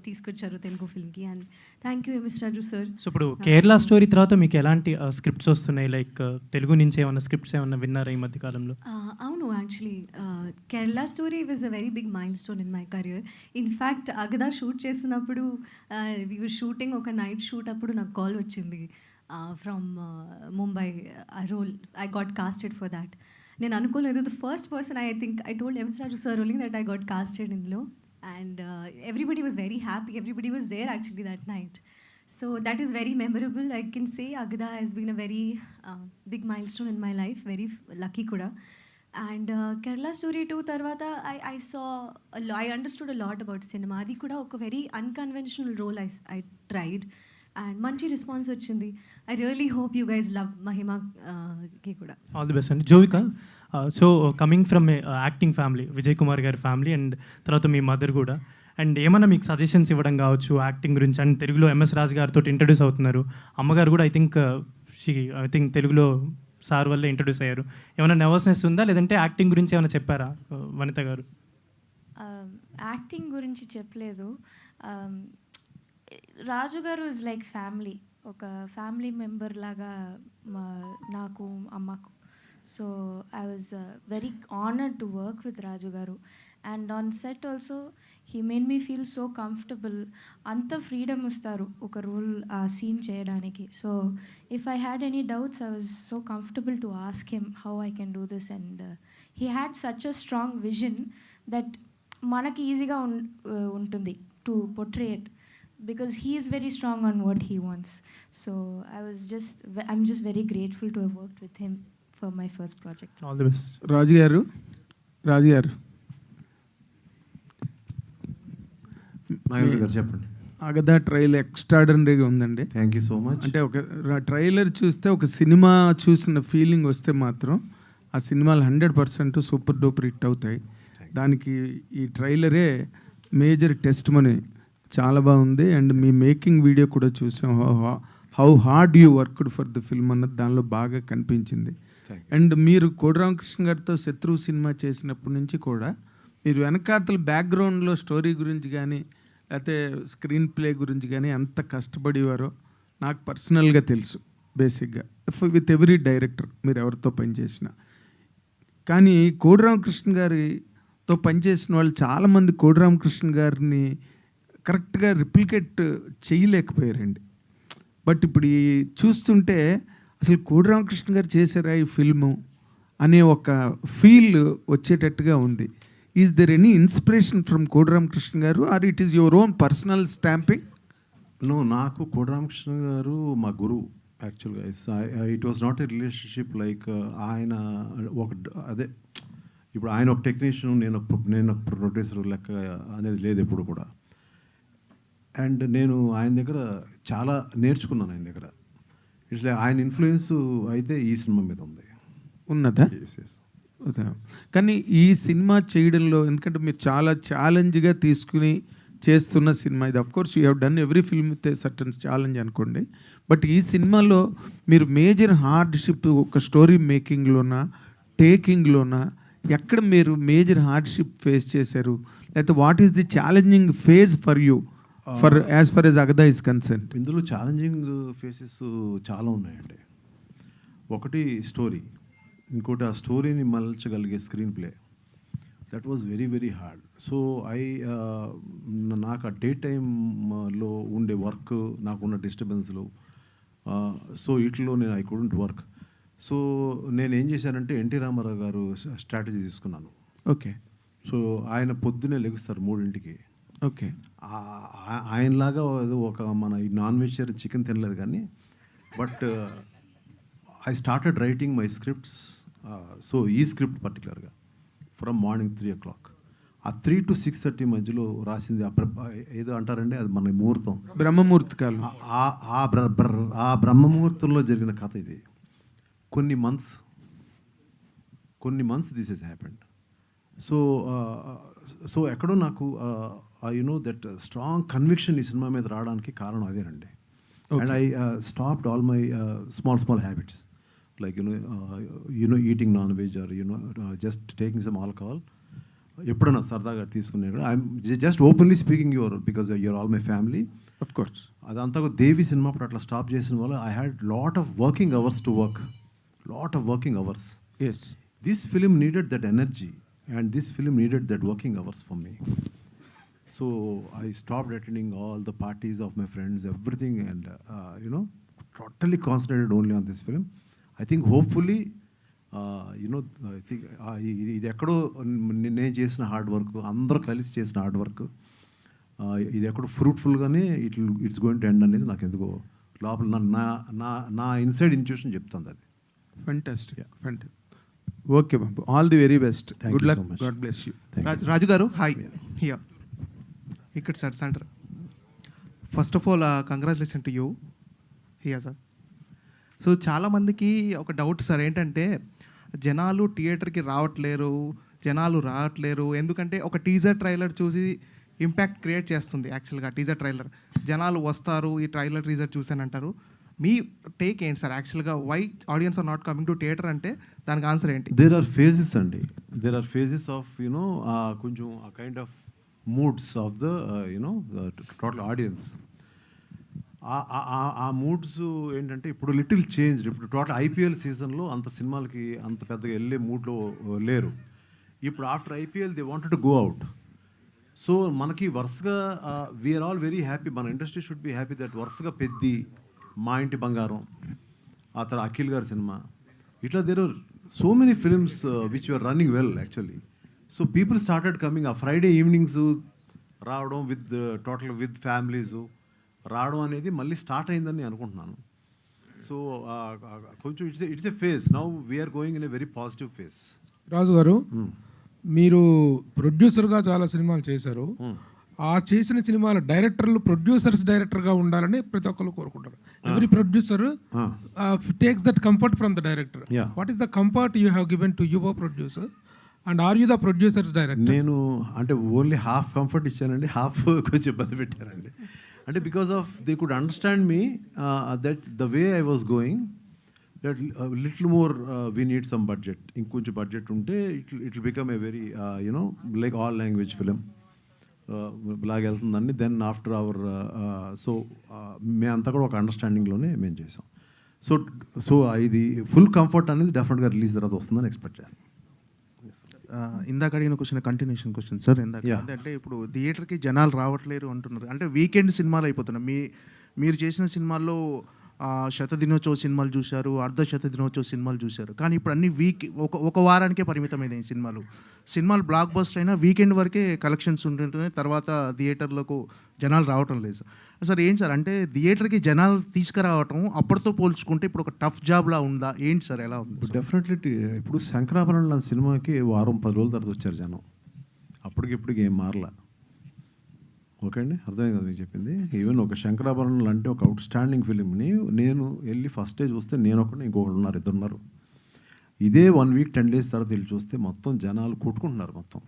S: తీసుకొచ్చారు తెలుగు ఫిల్మ్కి. And thank you MS Raju sir.
R: So ఇప్పుడు Kerala story తర్వాత మీకు ఎలాంటి scripts వస్తున్నాయి? Like Telugu నుంచి ఏమైనా స్క్రిప్ట్స్ ఏమైనా విన్నారా ఈ మధ్య కాలంలో?
S: అవును, actually Kerala Story was a very big milestone in my career. In fact Agada shoot చేసినప్పుడు వీ వర్ షూటింగ్, ఒక నైట్ షూట్ అప్పుడు నాకు కాల్ వచ్చింది from Mumbai. I got casted for that. నేను అనుకోలేదు. The first person I told MS Raju sir only that I got casted ఇందులో. And everybody was very happy, everybody was there actually that night. So that is very memorable. I can say Agada he's been a very big milestone in my life, very lucky కూడా. And Kerala Story 2 తర్వాత I understood a lot about cinema. అది కూడా ఒక very unconventional role I tried and మంచి response వచ్చింది. I really hope you guys love మహిమాకి కూడా.
R: All the best అండి. Jovika, so coming from a acting family, Vijay Kumar గారి ఫ్యామిలీ, అండ్ తర్వాత మీ మదర్ కూడా, అండ్ ఏమన్నా మీకు సజెషన్స్ ఇవ్వడం కావచ్చు యాక్టింగ్ గురించి? అండ్ తెలుగులో ఎంఎస్ రాజు గారితో ఇంట్రడ్యూస్ అవుతున్నారు. అమ్మగారు కూడా ఐ థింక్ తెలుగులో సార్ వల్లే ఇంట్రడ్యూస్ అయ్యారు. ఏమైనా నర్వస్నెస్ ఉందా, లేదంటే యాక్టింగ్ గురించి ఏమైనా చెప్పారా వనిత గారు?
T: యాక్టింగ్ గురించి చెప్పలేదు. Raju garu is like family, ఒక ఫ్యామిలీ మెంబర్ లాగా నాకు అమ్మకు. So I was very honoured to work with Raju garu. And on set also he made me feel so comfortable. అంత ఫ్రీడమ్ ఇస్తారు ఒక రోల్ ఆ సీన్ చేయడానికి. So if I had any doubts I was so comfortable to ask him how I can do this. And he had such a strong vision that మనకి ఈజీగా ఉంటుంది to portray it, because he is very strong on what he wants. So I'm just very grateful to have worked with him for my first project.
R: All the best.
A: రాజు గారు
B: చెప్పండి.
A: అగదా trailer ఎక్స్ట్రాడనరీగా ఉందండి.
B: Thank you so much.
A: అంటే ఒక trailer చూస్తే ఒక cinema చూసిన feeling వస్తే మాత్రం ఆ సినిమాలు 100% సూపర్ డూపర్ హిట్ అవుతాయి. దానికి ఈ ట్రైలరే మేజర్ టెస్ట్ మనీ. చాలా బాగుంది. అండ్ మీ మేకింగ్ వీడియో కూడా చూసాం. How hard you worked for the film అన్నది దానిలో బాగా కనిపించింది. అండ్ మీరు కోడి రామకృష్ణ గారితో శత్రువు సినిమా చేసినప్పటి నుంచి కూడా మీరు వెనకాతల బ్యాక్గ్రౌండ్లో స్టోరీ గురించి కానీ లేకపోతే స్క్రీన్ ప్లే గురించి కానీ ఎంత కష్టపడేవారో నాకు పర్సనల్గా తెలుసు. బేసిక్గా విత్ ఎవ్రీ డైరెక్టర్ మీరు ఎవరితో పనిచేసినా. కానీ కోడి రామకృష్ణ గారితో పనిచేసిన వాళ్ళు చాలామంది కోడి రామకృష్ణ గారిని కరెక్ట్గా రిప్లికేట్ చేయలేకపోయారండి. బట్ ఇప్పుడు చూస్తుంటే అసలు కోడి రామకృష్ణ గారు చేశారా ఈ ఫిల్ము
U: అనే ఒక ఫీల్ వచ్చేటట్టుగా ఉంది. Is there any inspiration from Kodi Ramakrishna గారు are it is your own personal stamping?
B: No, నాకు కోడిరామకృష్ణ గారు మా గురువు యాక్చువల్గా. It was not a relationship like ఆయన ఒక అదే ఇప్పుడు ఆయన ఒక టెక్నీషియన్, నేను ఒక ప్రొడ్యూసర్ లెక్క అనేది లేదు ఎప్పుడు కూడా. అండ్ నేను ఆయన దగ్గర చాలా నేర్చుకున్నాను ఆయన దగ్గర. ఇట్లా ఆయన ఇన్ఫ్లుయెన్స్ అయితే ఈ సినిమా మీద ఉంది.
U: ఉన్నదా? కానీ ఈ సినిమా చేయడంలో, ఎందుకంటే మీరు చాలా ఛాలెంజ్గా తీసుకుని చేస్తున్న సినిమా ఇది. Of course you have done every film with certain challenge అనుకోండి. బట్ ఈ సినిమాలో మీరు మేజర్ హార్డ్షిప్ ఒక స్టోరీ మేకింగ్లోనా, టేకింగ్లోనా, ఎక్కడ మీరు మేజర్ హార్డ్షిప్ ఫేస్ చేశారు? లేకపోతే what is the challenging phase for you for as far as Agada is concern?
B: ఇందులో ఛాలెంజింగ్ ఫేసెస్ చాలా ఉన్నాయండి. ఒకటి స్టోరీ, ఇంకోటి ఆ స్టోరీని మలచగలిగే screenplay. That was very very hard. So నాకు ఆ డే టైంలో ఉండే వర్క్, నాకున్న డిస్టర్బెన్స్లు, సో ఇట్లో నేను ఐ కుడెంట్ వర్క్. సో నేను ఏం చేశానంటే ఎన్టీ రామారావు గారు స్ట్రాటజీ తీసుకున్నాను.
U: ఓకే.
B: సో ఆయన పొద్దునే లెగుస్తారు 3ంటికి.
U: ఓకే.
B: ఆయనలాగా ఒక మన ఈ నాన్ వెజిటేరియన్ చికెన్ తినలేదు కానీ, but I started writing my scripts. So ఈ స్క్రిప్ట్ పర్టికులర్గా ఫ్రమ్ మార్నింగ్ 3 o'clock, ఆ 3 to 6:30 మధ్యలో రాసింది. ఏదో అంటారండి, అది మన ముహూర్తం,
U: బ్రహ్మముహూర్త కాలం.
B: ఆ బ్రహ్మముహూర్తంలో జరిగిన కథ ఇది. కొన్ని months this is happened. So ఎక్కడో నాకు యునో దట్ స్ట్రాంగ్ కన్విక్షన్ ఈ సినిమా మీద రావడానికి కారణం అదేనండి. And I stopped all my small habits like you know eating non veg or just taking some alcohol. ఎప్పుడైనా సరదాగా తీసుకునే కూడా I'm just openly speaking because you're all my family.
U: Of course.
B: అదంతా దేవి సినిమా అప్పుడు అట్లా స్టాప్ చేసిన వల్ల I had lot of working hours to work.
U: Yes.
B: This film needed that energy and this film needed that working hours for me. So I stopped attending all the parties of my friends, everything, and totally concentrated only on this film. I think hopefully I think ఇది ఎక్కడో నేను చేసిన hard work, అందరూ కలిసి చేసిన hard work, ఇది ఎక్కడో ఫ్రూట్ఫుల్గానే it's going to end అనేది నాకు ఎందుకో లోపల నా ఇన్సైడ్ ఇంట్యూషన్ చెప్తుంది అది.
U: Fantastic. ఓకే బాబు, all the very best. Good luck. God bless you.
G: Raju garu hi. Here ఇక్కడ sir center. First of all congratulation to you here sir. So చాలామందికి ఒక డౌట్ సార్ ఏంటంటే, జనాలు థియేటర్కి రావట్లేరు ఎందుకంటే ఒక టీజర్ ట్రైలర్ చూసి ఇంపాక్ట్ క్రియేట్ చేస్తుంది. యాక్చువల్గా టీజర్ ట్రైలర్ జనాలు వస్తారు, ఈ ట్రైలర్ టీజర్ చూసానంటారు. మీ టేక్ ఏంటి సార్? యాక్చువల్గా why audience are not coming to theatre అంటే దానికి ఆన్సర్ ఏంటి?
B: దేర్ ఆర్ ఫేజెస్ అండి. దేర్ ఆర్ ఫేజెస్ ఆఫ్ కొంచెం ఆ kind of moods of the total audience. ఆ మూడ్స్ ఏంటంటే ఇప్పుడు లిటిల్ చేంజ్. ఇప్పుడు టోటల్ ఐపీఎల్ సీజన్లో అంత సినిమాలకి అంత పెద్దగా వెళ్ళే మూడ్లో లేరు. ఇప్పుడు after IPL they wanted to go out. So మనకి వరుసగా వీఆర్ ఆల్ వెరీ హ్యాపీ, మన industry should be happy that వరుసగా పెద్ది, మా ఇంటి బంగారం, ఆ తర్వాత అఖిల్ గారి సినిమా, ఇట్లా there are so many films which are running well actually. So people started coming. ఆ ఫ్రైడే ఈవినింగ్స్ రావడం విత్ ఫ్యామిలీస్ రావడం అనేది మళ్ళీ స్టార్ట్ అయిందని అనుకుంటున్నాను. సో కొంచెం it's a phase. Now we are going in a very positive phase.
A: Raju garu, మీరు ప్రొడ్యూసర్గా చాలా సినిమాలు చేశారు. ఆ చేసిన సినిమాల డైరెక్టర్లు డైరెక్టర్గా ఉండాలని ప్రతి ఒక్కరు కోరుకుంటారు. Every producer takes that comfort from the director. What is the comfort you have given to your producer and are you the producer's director?
B: నేను అంటే ఓన్లీ హాఫ్ కంఫర్ట్ ఇచ్చానండి, హాఫ్ కొంచెం ఇబ్బంది పెట్టానండి. అంటే because of they could understand me that the way I was going, that little more we need some budget. ఇంకొంచెం budget ఉంటే it become a very like all language film లాగా వెళ్తుందండి. Then after our మేమంతా కూడా ఒక అండర్స్టాండింగ్లోనే మేము చేసాం. So ఇది ఫుల్ కంఫర్ట్ అనేది డెఫినెట్గా రిలీజ్ తర్వాత వస్తుందని ఎక్స్పెక్ట్ చేస్తాం.
G: ఇందాక అడిగిన క్వశ్చన్ కంటిన్యూషన్ క్వశ్చన్ సార్. అంటే ఇప్పుడు థియేటర్కి జనాలు రావట్లేరు అంటున్నారు, అంటే వీకెండ్ సినిమాలు అయిపోతున్నాయి. మీరు చేసిన సినిమాల్లో శతదినోత్సవ సినిమాలు చూశారు, అర్ధ శతదినోత్సవ సినిమాలు చూశారు. కానీ ఇప్పుడు అన్ని ఒక వారానికే పరిమితమైనవి సినిమాలు బ్లాక్ బస్టర్ అయినా వీకెండ్ వరకే కలెక్షన్స్ ఉంటుంటే తర్వాత థియేటర్లకు జనాలు రావటం లేదు సార్. ఏంటి సార్ అంటే థియేటర్కి జనాలు తీసుకురావటం అప్పటితో పోల్చుకుంటే ఇప్పుడు ఒక టఫ్ జాబ్లా ఉందా ఏంటి సార్, ఎలా ఉంది?
B: డెఫినెట్లీ ఇప్పుడు శంకరాభరణం లాంటి సినిమాకి వారం 10 రోజుల తర్వాత వచ్చారు జనం. అప్పటికిప్పటికి ఏం మారలా. ఓకే అండి, అర్థమైంది కదా మీకు చెప్పింది. ఈవెన్ ఒక శంకరాభరణం లాంటి ఒక అవుట్ స్టాండింగ్ ఫిలింని నేను వెళ్ళి ఫస్ట్ డే చూస్తే నేను ఒకటి ఇంకొకరు ఉన్నారు, 2 ఉన్నారు. ఇదే 1 వీక్ 10 డేస్ తర్వాత వెళ్ళి చూస్తే మొత్తం జనాలు కొట్టుకుంటున్నారు మొత్తం.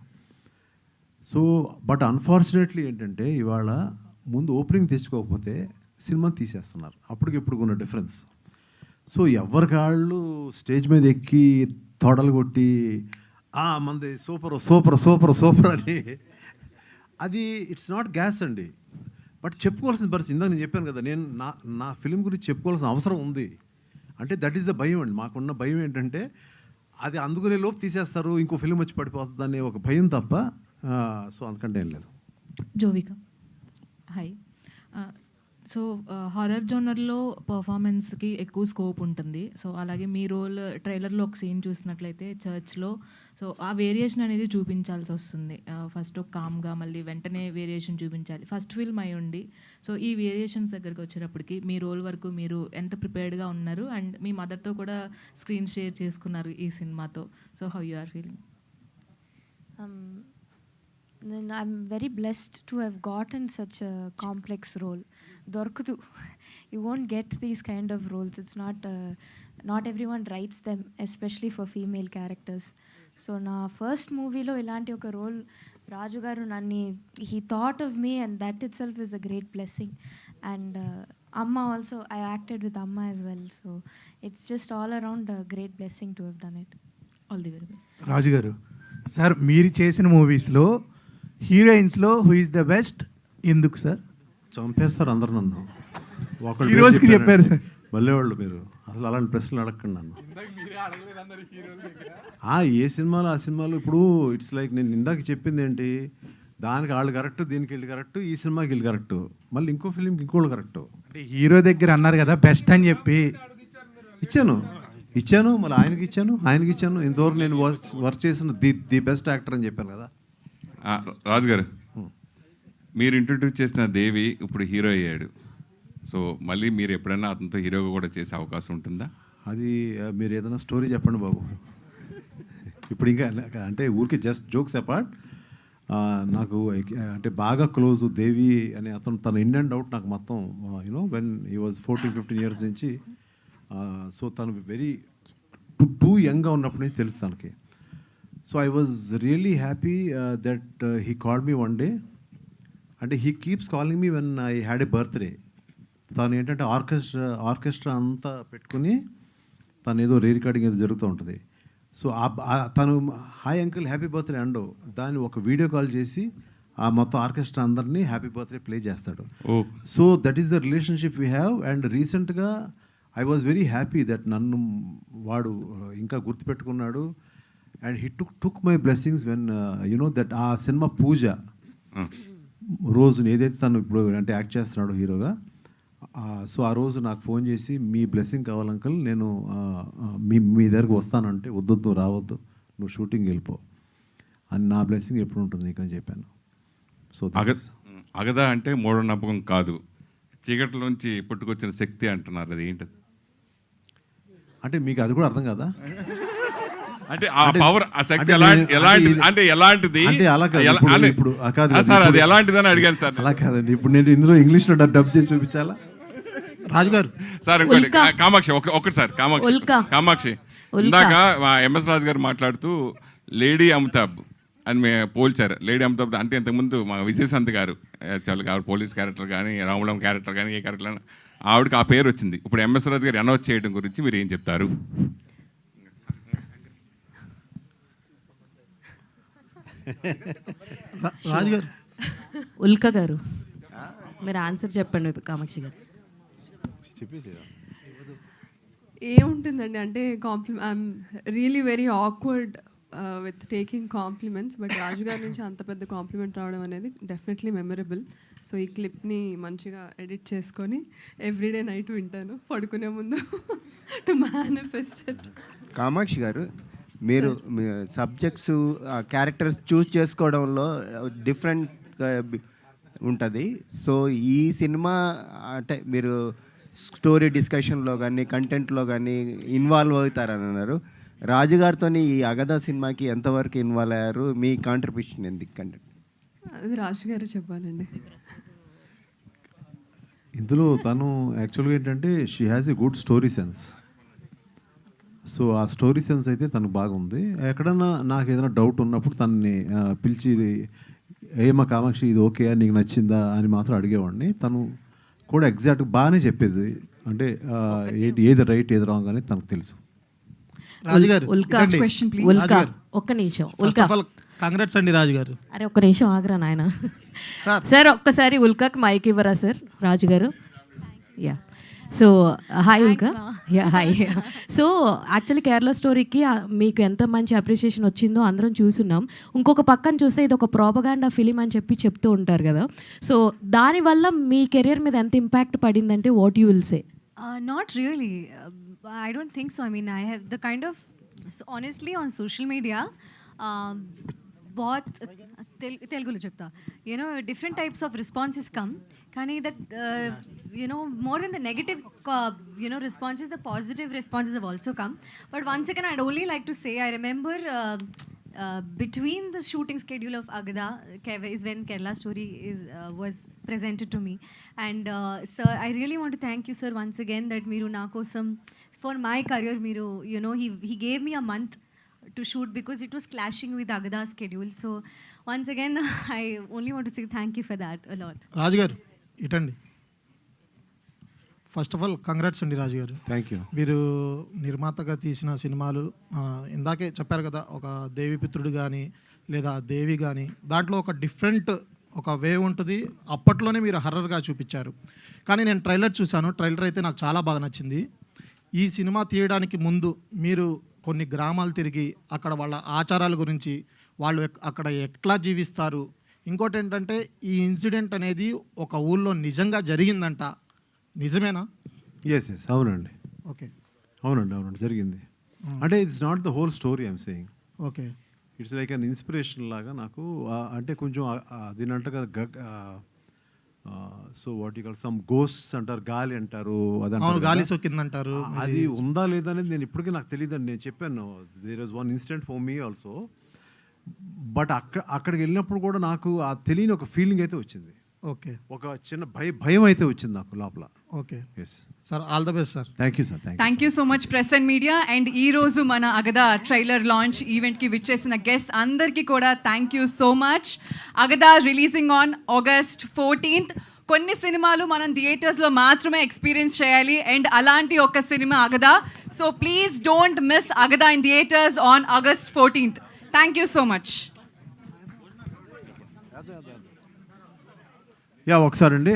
B: సో బట్ అన్ఫార్చునేట్లీ ఏంటంటే ఇవాళ ముందు ఓపెనింగ్ తెచ్చుకోకపోతే సినిమా తీసేస్తున్నారు. అప్పటికిప్పుడు ఉన్న డిఫరెన్స్. సో ఎవరికాళ్ళు స్టేజ్ మీద ఎక్కి తొడలు కొట్టి మంది సూపర్ సూపర్ సూపర్ సూపర్ అని అది ఇట్స్ నాట్ గ్యాస్ అండి. బట్ చెప్పుకోవాల్సిన పరిస్థితి ఇందాక నేను చెప్పాను కదా, నేను నా ఫిలిం గురించి చెప్పుకోవాల్సిన అవసరం ఉంది. అంటే దట్ ఈస్ ద భయం అండి. మాకున్న భయం ఏంటంటే అది అందుకునే లోపు తీసేస్తారు, ఇంకో ఫిలిం వచ్చి పడిపోతుంది అనే ఒక భయం తప్ప. సో అందుకంటే ఏం లేదు.
D: జోవిక హాయ్. సో హారర్ జోనర్లో పర్ఫార్మెన్స్కి ఎక్కువ స్కోప్ ఉంటుంది. సో అలాగే మీ రోల్ ట్రైలర్లో ఒక సీన్ చూసినట్లయితే చర్చ్లో సో ఆ వేరియేషన్ అనేది చూపించాల్సి వస్తుంది. ఫస్ట్ ఒక కామ్గా మళ్ళీ వెంటనే వేరియేషన్ చూపించాలి. ఫస్ట్ ఫిల్మ్ అయి ఉండి సో ఈ వేరియేషన్స్ దగ్గరికి వచ్చేటప్పటికి మీ రోల్ వరకు మీరు ఎంత ప్రిపేర్డ్గా ఉన్నారు అండ్ మీ మదర్తో కూడా స్క్రీన్ షేర్ చేసుకున్నారు ఈ సినిమాతో. So how you are feeling?
T: Then I'm very blessed to have gotten such a complex role. Dorkudu, you won't get these kind of roles. It's not everyone writes them, especially for female characters. So na first movie lo ilanti oka role Raju garu nanni he thought of me, and that itself is a great blessing. And Amma also, I acted with Amma as well. So it's just all around a great blessing to have done it.
D: All the very best.
Q: Raju garu sir, మీరు చేసిన మూవీస్లో హీరోయిన్స్లో who is the best, ఎందుకు sir?
B: చంపేస్తారు అందరు నన్ను.
Q: హీరోస్కి చెప్పారు sir.
B: మళ్ళేవాళ్ళు మీరు అసలు అలాంటి ప్రశ్నలు అడగండి నన్ను. ఏ సినిమాలో ఆ సినిమాలో ఇప్పుడు ఇట్స్ లైక్ నేను ఇందాక చెప్పింది ఏంటి, దానికి వాళ్ళు కరెక్ట్, దీనికి వీళ్ళు కరెక్ట్, ఈ సినిమాకి వీళ్ళు కరెక్ట్, మళ్ళీ ఇంకో ఫిలింకి ఇంకోళ్ళు కరెక్ట్.
Q: అంటే హీరో దగ్గర అన్నారు కదా బెస్ట్ అని చెప్పి
B: ఇచ్చాను మళ్ళీ ఆయనకి ఇచ్చాను. ఇంతవరకు నేను వర్క్ చేసిన ది బెస్ట్ యాక్టర్ అని చెప్పాను కదా.
C: రాజుగారు, మీరు ఇంట్రడ్యూస్ చేసిన దేవి ఇప్పుడు హీరో అయ్యాడు. సో మళ్ళీ మీరు ఎప్పుడైనా అతనితో హీరోగా కూడా చేసే అవకాశం ఉంటుందా?
B: అది మీరు ఏదైనా స్టోరీ చెప్పండి బాబు. ఇప్పుడు ఇంకా అంటే ఊరికి జస్ట్ జోక్స్ అపార్ట్, నాకు అంటే బాగా క్లోజ్ దేవి అనే అతను, తన ఇన్ అండ్ అవుట్ నాకు మొత్తం you know when he was 14-15 years నుంచి. సో తను వెరీ టూ యంగ్గా ఉన్నప్పటి నుంచి తెలుసు తనకి. So I was really happy that he called me one day. అంటే he keeps calling me when I had a birthday. తను ఏంటంటే ఆర్కెస్ట్రా అంతా పెట్టుకుని తను ఏదో రికార్డింగ్ ఏదో జరుగుతూ ఉంటుంది. సో తను హాయ్ అంకుల్ హ్యాపీ బర్త్డే అండో దాన్ని ఒక వీడియో కాల్ చేసి ఆ మొత్తం ఆర్కెస్ట్రా అందరినీ హ్యాపీ బర్త్డే ప్లే చేస్తాడు. So that is the relationship we have. And రీసెంట్గా I was very happy that నన్ను వాడు ఇంకా గుర్తుపెట్టుకున్నాడు. And he took my blessings when you know that ఆ సినిమా పూజ రోజుని ఏదైతే తను ఇప్పుడు అంటే యాక్ట్ చేస్తున్నాడు హీరోగా, సో ఆ రోజు నాకు ఫోన్ చేసి మీ బ్లెస్సింగ్ కావాలి అంకుల్, నేను మీ దగ్గరకు వస్తానంటే వద్దు రావద్దు, నువ్వు షూటింగ్ వెళ్ళిపో అని, నా బ్లెస్సింగ్ ఎప్పుడు ఉంటుంది నీకు అని చెప్పాను. సో
C: అగదా అంటే మూఢనమ్మకం కాదు, చీకటిలోంచి పుట్టుకొచ్చిన శక్తి అంటున్నారు. అది ఏంటది?
B: అంటే మీకు అది కూడా అర్థం కదా?
C: అంటే ఆ పవర్, ఆ శక్తి అంటే ఎలాంటిది?
B: అంటే అలా కాదు ఇప్పుడు
C: సార్, అది ఎలాంటిదని అడిగాను సార్.
B: అలా కాదండి, ఇప్పుడు నేను ఇందులో ఇంగ్లీష్లో డబ్ చేసి చూపించాలా?
G: రాజుగారు
C: సార్ ఇంకోటి, కామాక్షి ఒకటి సార్, కామాక్షి ఇందాక ఎంఎస్ రాజు గారు మాట్లాడుతూ లేడీ అమితాబ్ అని మేము పోల్చారు. లేడీ అమితాబ్ అంటే ఇంతకుముందు మా విజయశాంతి గారు చాలా పోలీస్ క్యారెక్టర్ కానీ, రాములం క్యారెక్టర్ కానీ, ఏ క్యారెక్టర్ అయినా ఆవిడకి ఆ పేరు వచ్చింది. ఇప్పుడు ఎంఎస్ రాజు గారు అనౌన్స్ చేయడం గురించి మీరు ఏం చెప్తారు?
G: రాజుగారు
V: ఉల్కా గారు మీరు ఆన్సర్ చెప్పండి కామాక్షి గారు.
E: ఏముంటుందండి అంటే I'm really very awkward with taking compliments, but Raju గారి నుంచి అంత పెద్ద కాంప్లిమెంట్ రావడం అనేది డెఫినెట్లీ మెమరబుల్. సో ఈ క్లిప్ని మంచిగా ఎడిట్ చేసుకొని ఎవ్రీడే నైట్ వింటాను పడుకునే ముందు టు మేనిఫెస్ట్ ఇట్.
K: కామాక్షి గారు, మీరు సబ్జెక్ట్స్ క్యారెక్టర్స్ చూస్ చేసుకోవడంలో డిఫరెంట్ ఉంటుంది. సో ఈ సినిమా అంటే మీరు స్టోరీ డిస్కషన్లో కానీ కంటెంట్లో కానీ ఇన్వాల్వ్ అవుతారని అన్నారు. రాజుగారితో ఈ అగదా సినిమాకి ఎంతవరకు ఇన్వాల్వ్ అయ్యారు? మీ కాంట్రిబ్యూషన్ ఎందుకు కంటెంట్?
E: అది రాజు గారు చెప్పాలండి.
B: ఇందులో తను యాక్చువల్గా ఏంటంటే she has a good story sense. So ఆ స్టోరీ సెన్స్ అయితే తనకు బాగుంది. ఎక్కడన్నా నాకు ఏదైనా డౌట్ ఉన్నప్పుడు తనని పిలిచి ఏమా కామాక్షి ఇది ఓకే నీకు నచ్చిందా అని మాత్రం అడిగేవాడిని. తను కూడా ఎగ్జాక్ట్గా బాగానే చెప్పేది. అంటే ఏది రైట్ ఏది రాంగ్ అని తనకు తెలుసు.
V: రాజుగారు ఒక్క నిమిషం.
F: కాంగ్రెస్ అండి రాజుగారు.
V: అరే ఒక్క నిమిషం ఆగరా నాయన. సార్ ఒక్కసారి ఉల్కాకి మైక్ ఇవ్వరా సార్ రాజుగారు? Yeah. So hi Ulka. Yeah hi. So actually Kerala స్టోరీకి మీకు ఎంత మంచి అప్రిషియేషన్ వచ్చిందో అందరం చూస్తున్నాం. ఇంకొక పక్కన చూస్తే ఇది ఒక ప్రోపగాండా ఫిలిం అని చెప్తూ ఉంటారు కదా. సో దానివల్ల మీ కెరియర్ మీద ఎంత ఇంపాక్ట్ పడిందంటే what you will say?
S: Not really. I don't think so. I mean, I have the kind of, so honestly, on social media, बहुत तेलुगुलो చెప్తా, different types of responses come. కానీ that more than the negative responses, the positive responses have also come. But once again, I'd only like to say, I remember between the shooting schedule of Agada is when Kerala Story was presented to me. And sir, I really want to thank you, sir, once again, that Miru na kosam for my career, Miru, he gave me a month to shoot because it was clashing with Agada's schedule. So once again, I only want to say thank you for that a lot.
F: రాజుగారు ఇటండి. First of all congrats అండి రాజుగారు.
B: Thank you.
F: మీరు నిర్మాతగా తీసిన సినిమాలు ఇందాకే చెప్పారు కదా, ఒక దేవిపుత్రుడు కానీ లేదా దేవి కానీ, దాంట్లో ఒక డిఫరెంట్ ఒక వే ఉంటుంది. అప్పట్లోనే మీరు హర్రర్గా చూపించారు. కానీ నేను ట్రైలర్ చూశాను. ట్రైలర్ అయితే నాకు చాలా బాగా నచ్చింది. ఈ సినిమా తీయడానికి ముందు మీరు కొన్ని గ్రామాలు తిరిగి అక్కడ వాళ్ళ ఆచారాల గురించి, వాళ్ళు అక్కడ ఎట్లా జీవిస్తారు, ఇంకోటి ఏంటంటే ఈ ఇన్సిడెంట్ అనేది ఒక ఊళ్ళో నిజంగా జరిగిందంట, నిజమేనా?
B: ఎస్ అవునండి.
F: ఓకే.
B: అవునండి జరిగింది. అంటే it's not the whole story I'm saying.
F: Okay.
B: It's like an inspiration లాగా నాకు. అంటే కొంచెం దీని అంట కదా, so what you call some ghosts అంటారు, గాలి అంటారు,
F: గాలి సోకిందంటారు.
B: అది ఉందా లేదా అనేది నేను ఇప్పటికీ నాకు తెలియదండి. నేను చెప్పాను there was one incident for me also. But అక్కడికి వెళ్ళినప్పుడు కూడా నాకు ఆ తెలియని ఒక ఫీలింగ్ అయితే వచ్చింది.
F: ఓకే.
B: ఒక చిన్న భయం అయితే వచ్చింది నాకు లోపల.
F: Okay.
B: Yes
F: sir, all the best sir.
B: Thank you sir.
H: Thank you so much press and media. And ఈ రోజు మన అగదా ట్రైలర్ లాంచ్ ఈవెంట్కి విచ్చేసిన గెస్ట్ అందరికీ కూడా thank you so much. Agada releasing on August 14th. కొన్ని సినిమాలు మనం థియేటర్స్లో మాత్రమే ఎక్స్పీరియన్స్ చేయాలి, అండ్ అలాంటి ఒక సినిమా Agada. So please don't miss Agada in theatres on August 14th. Thank you so much.
B: ఒకసారి అండి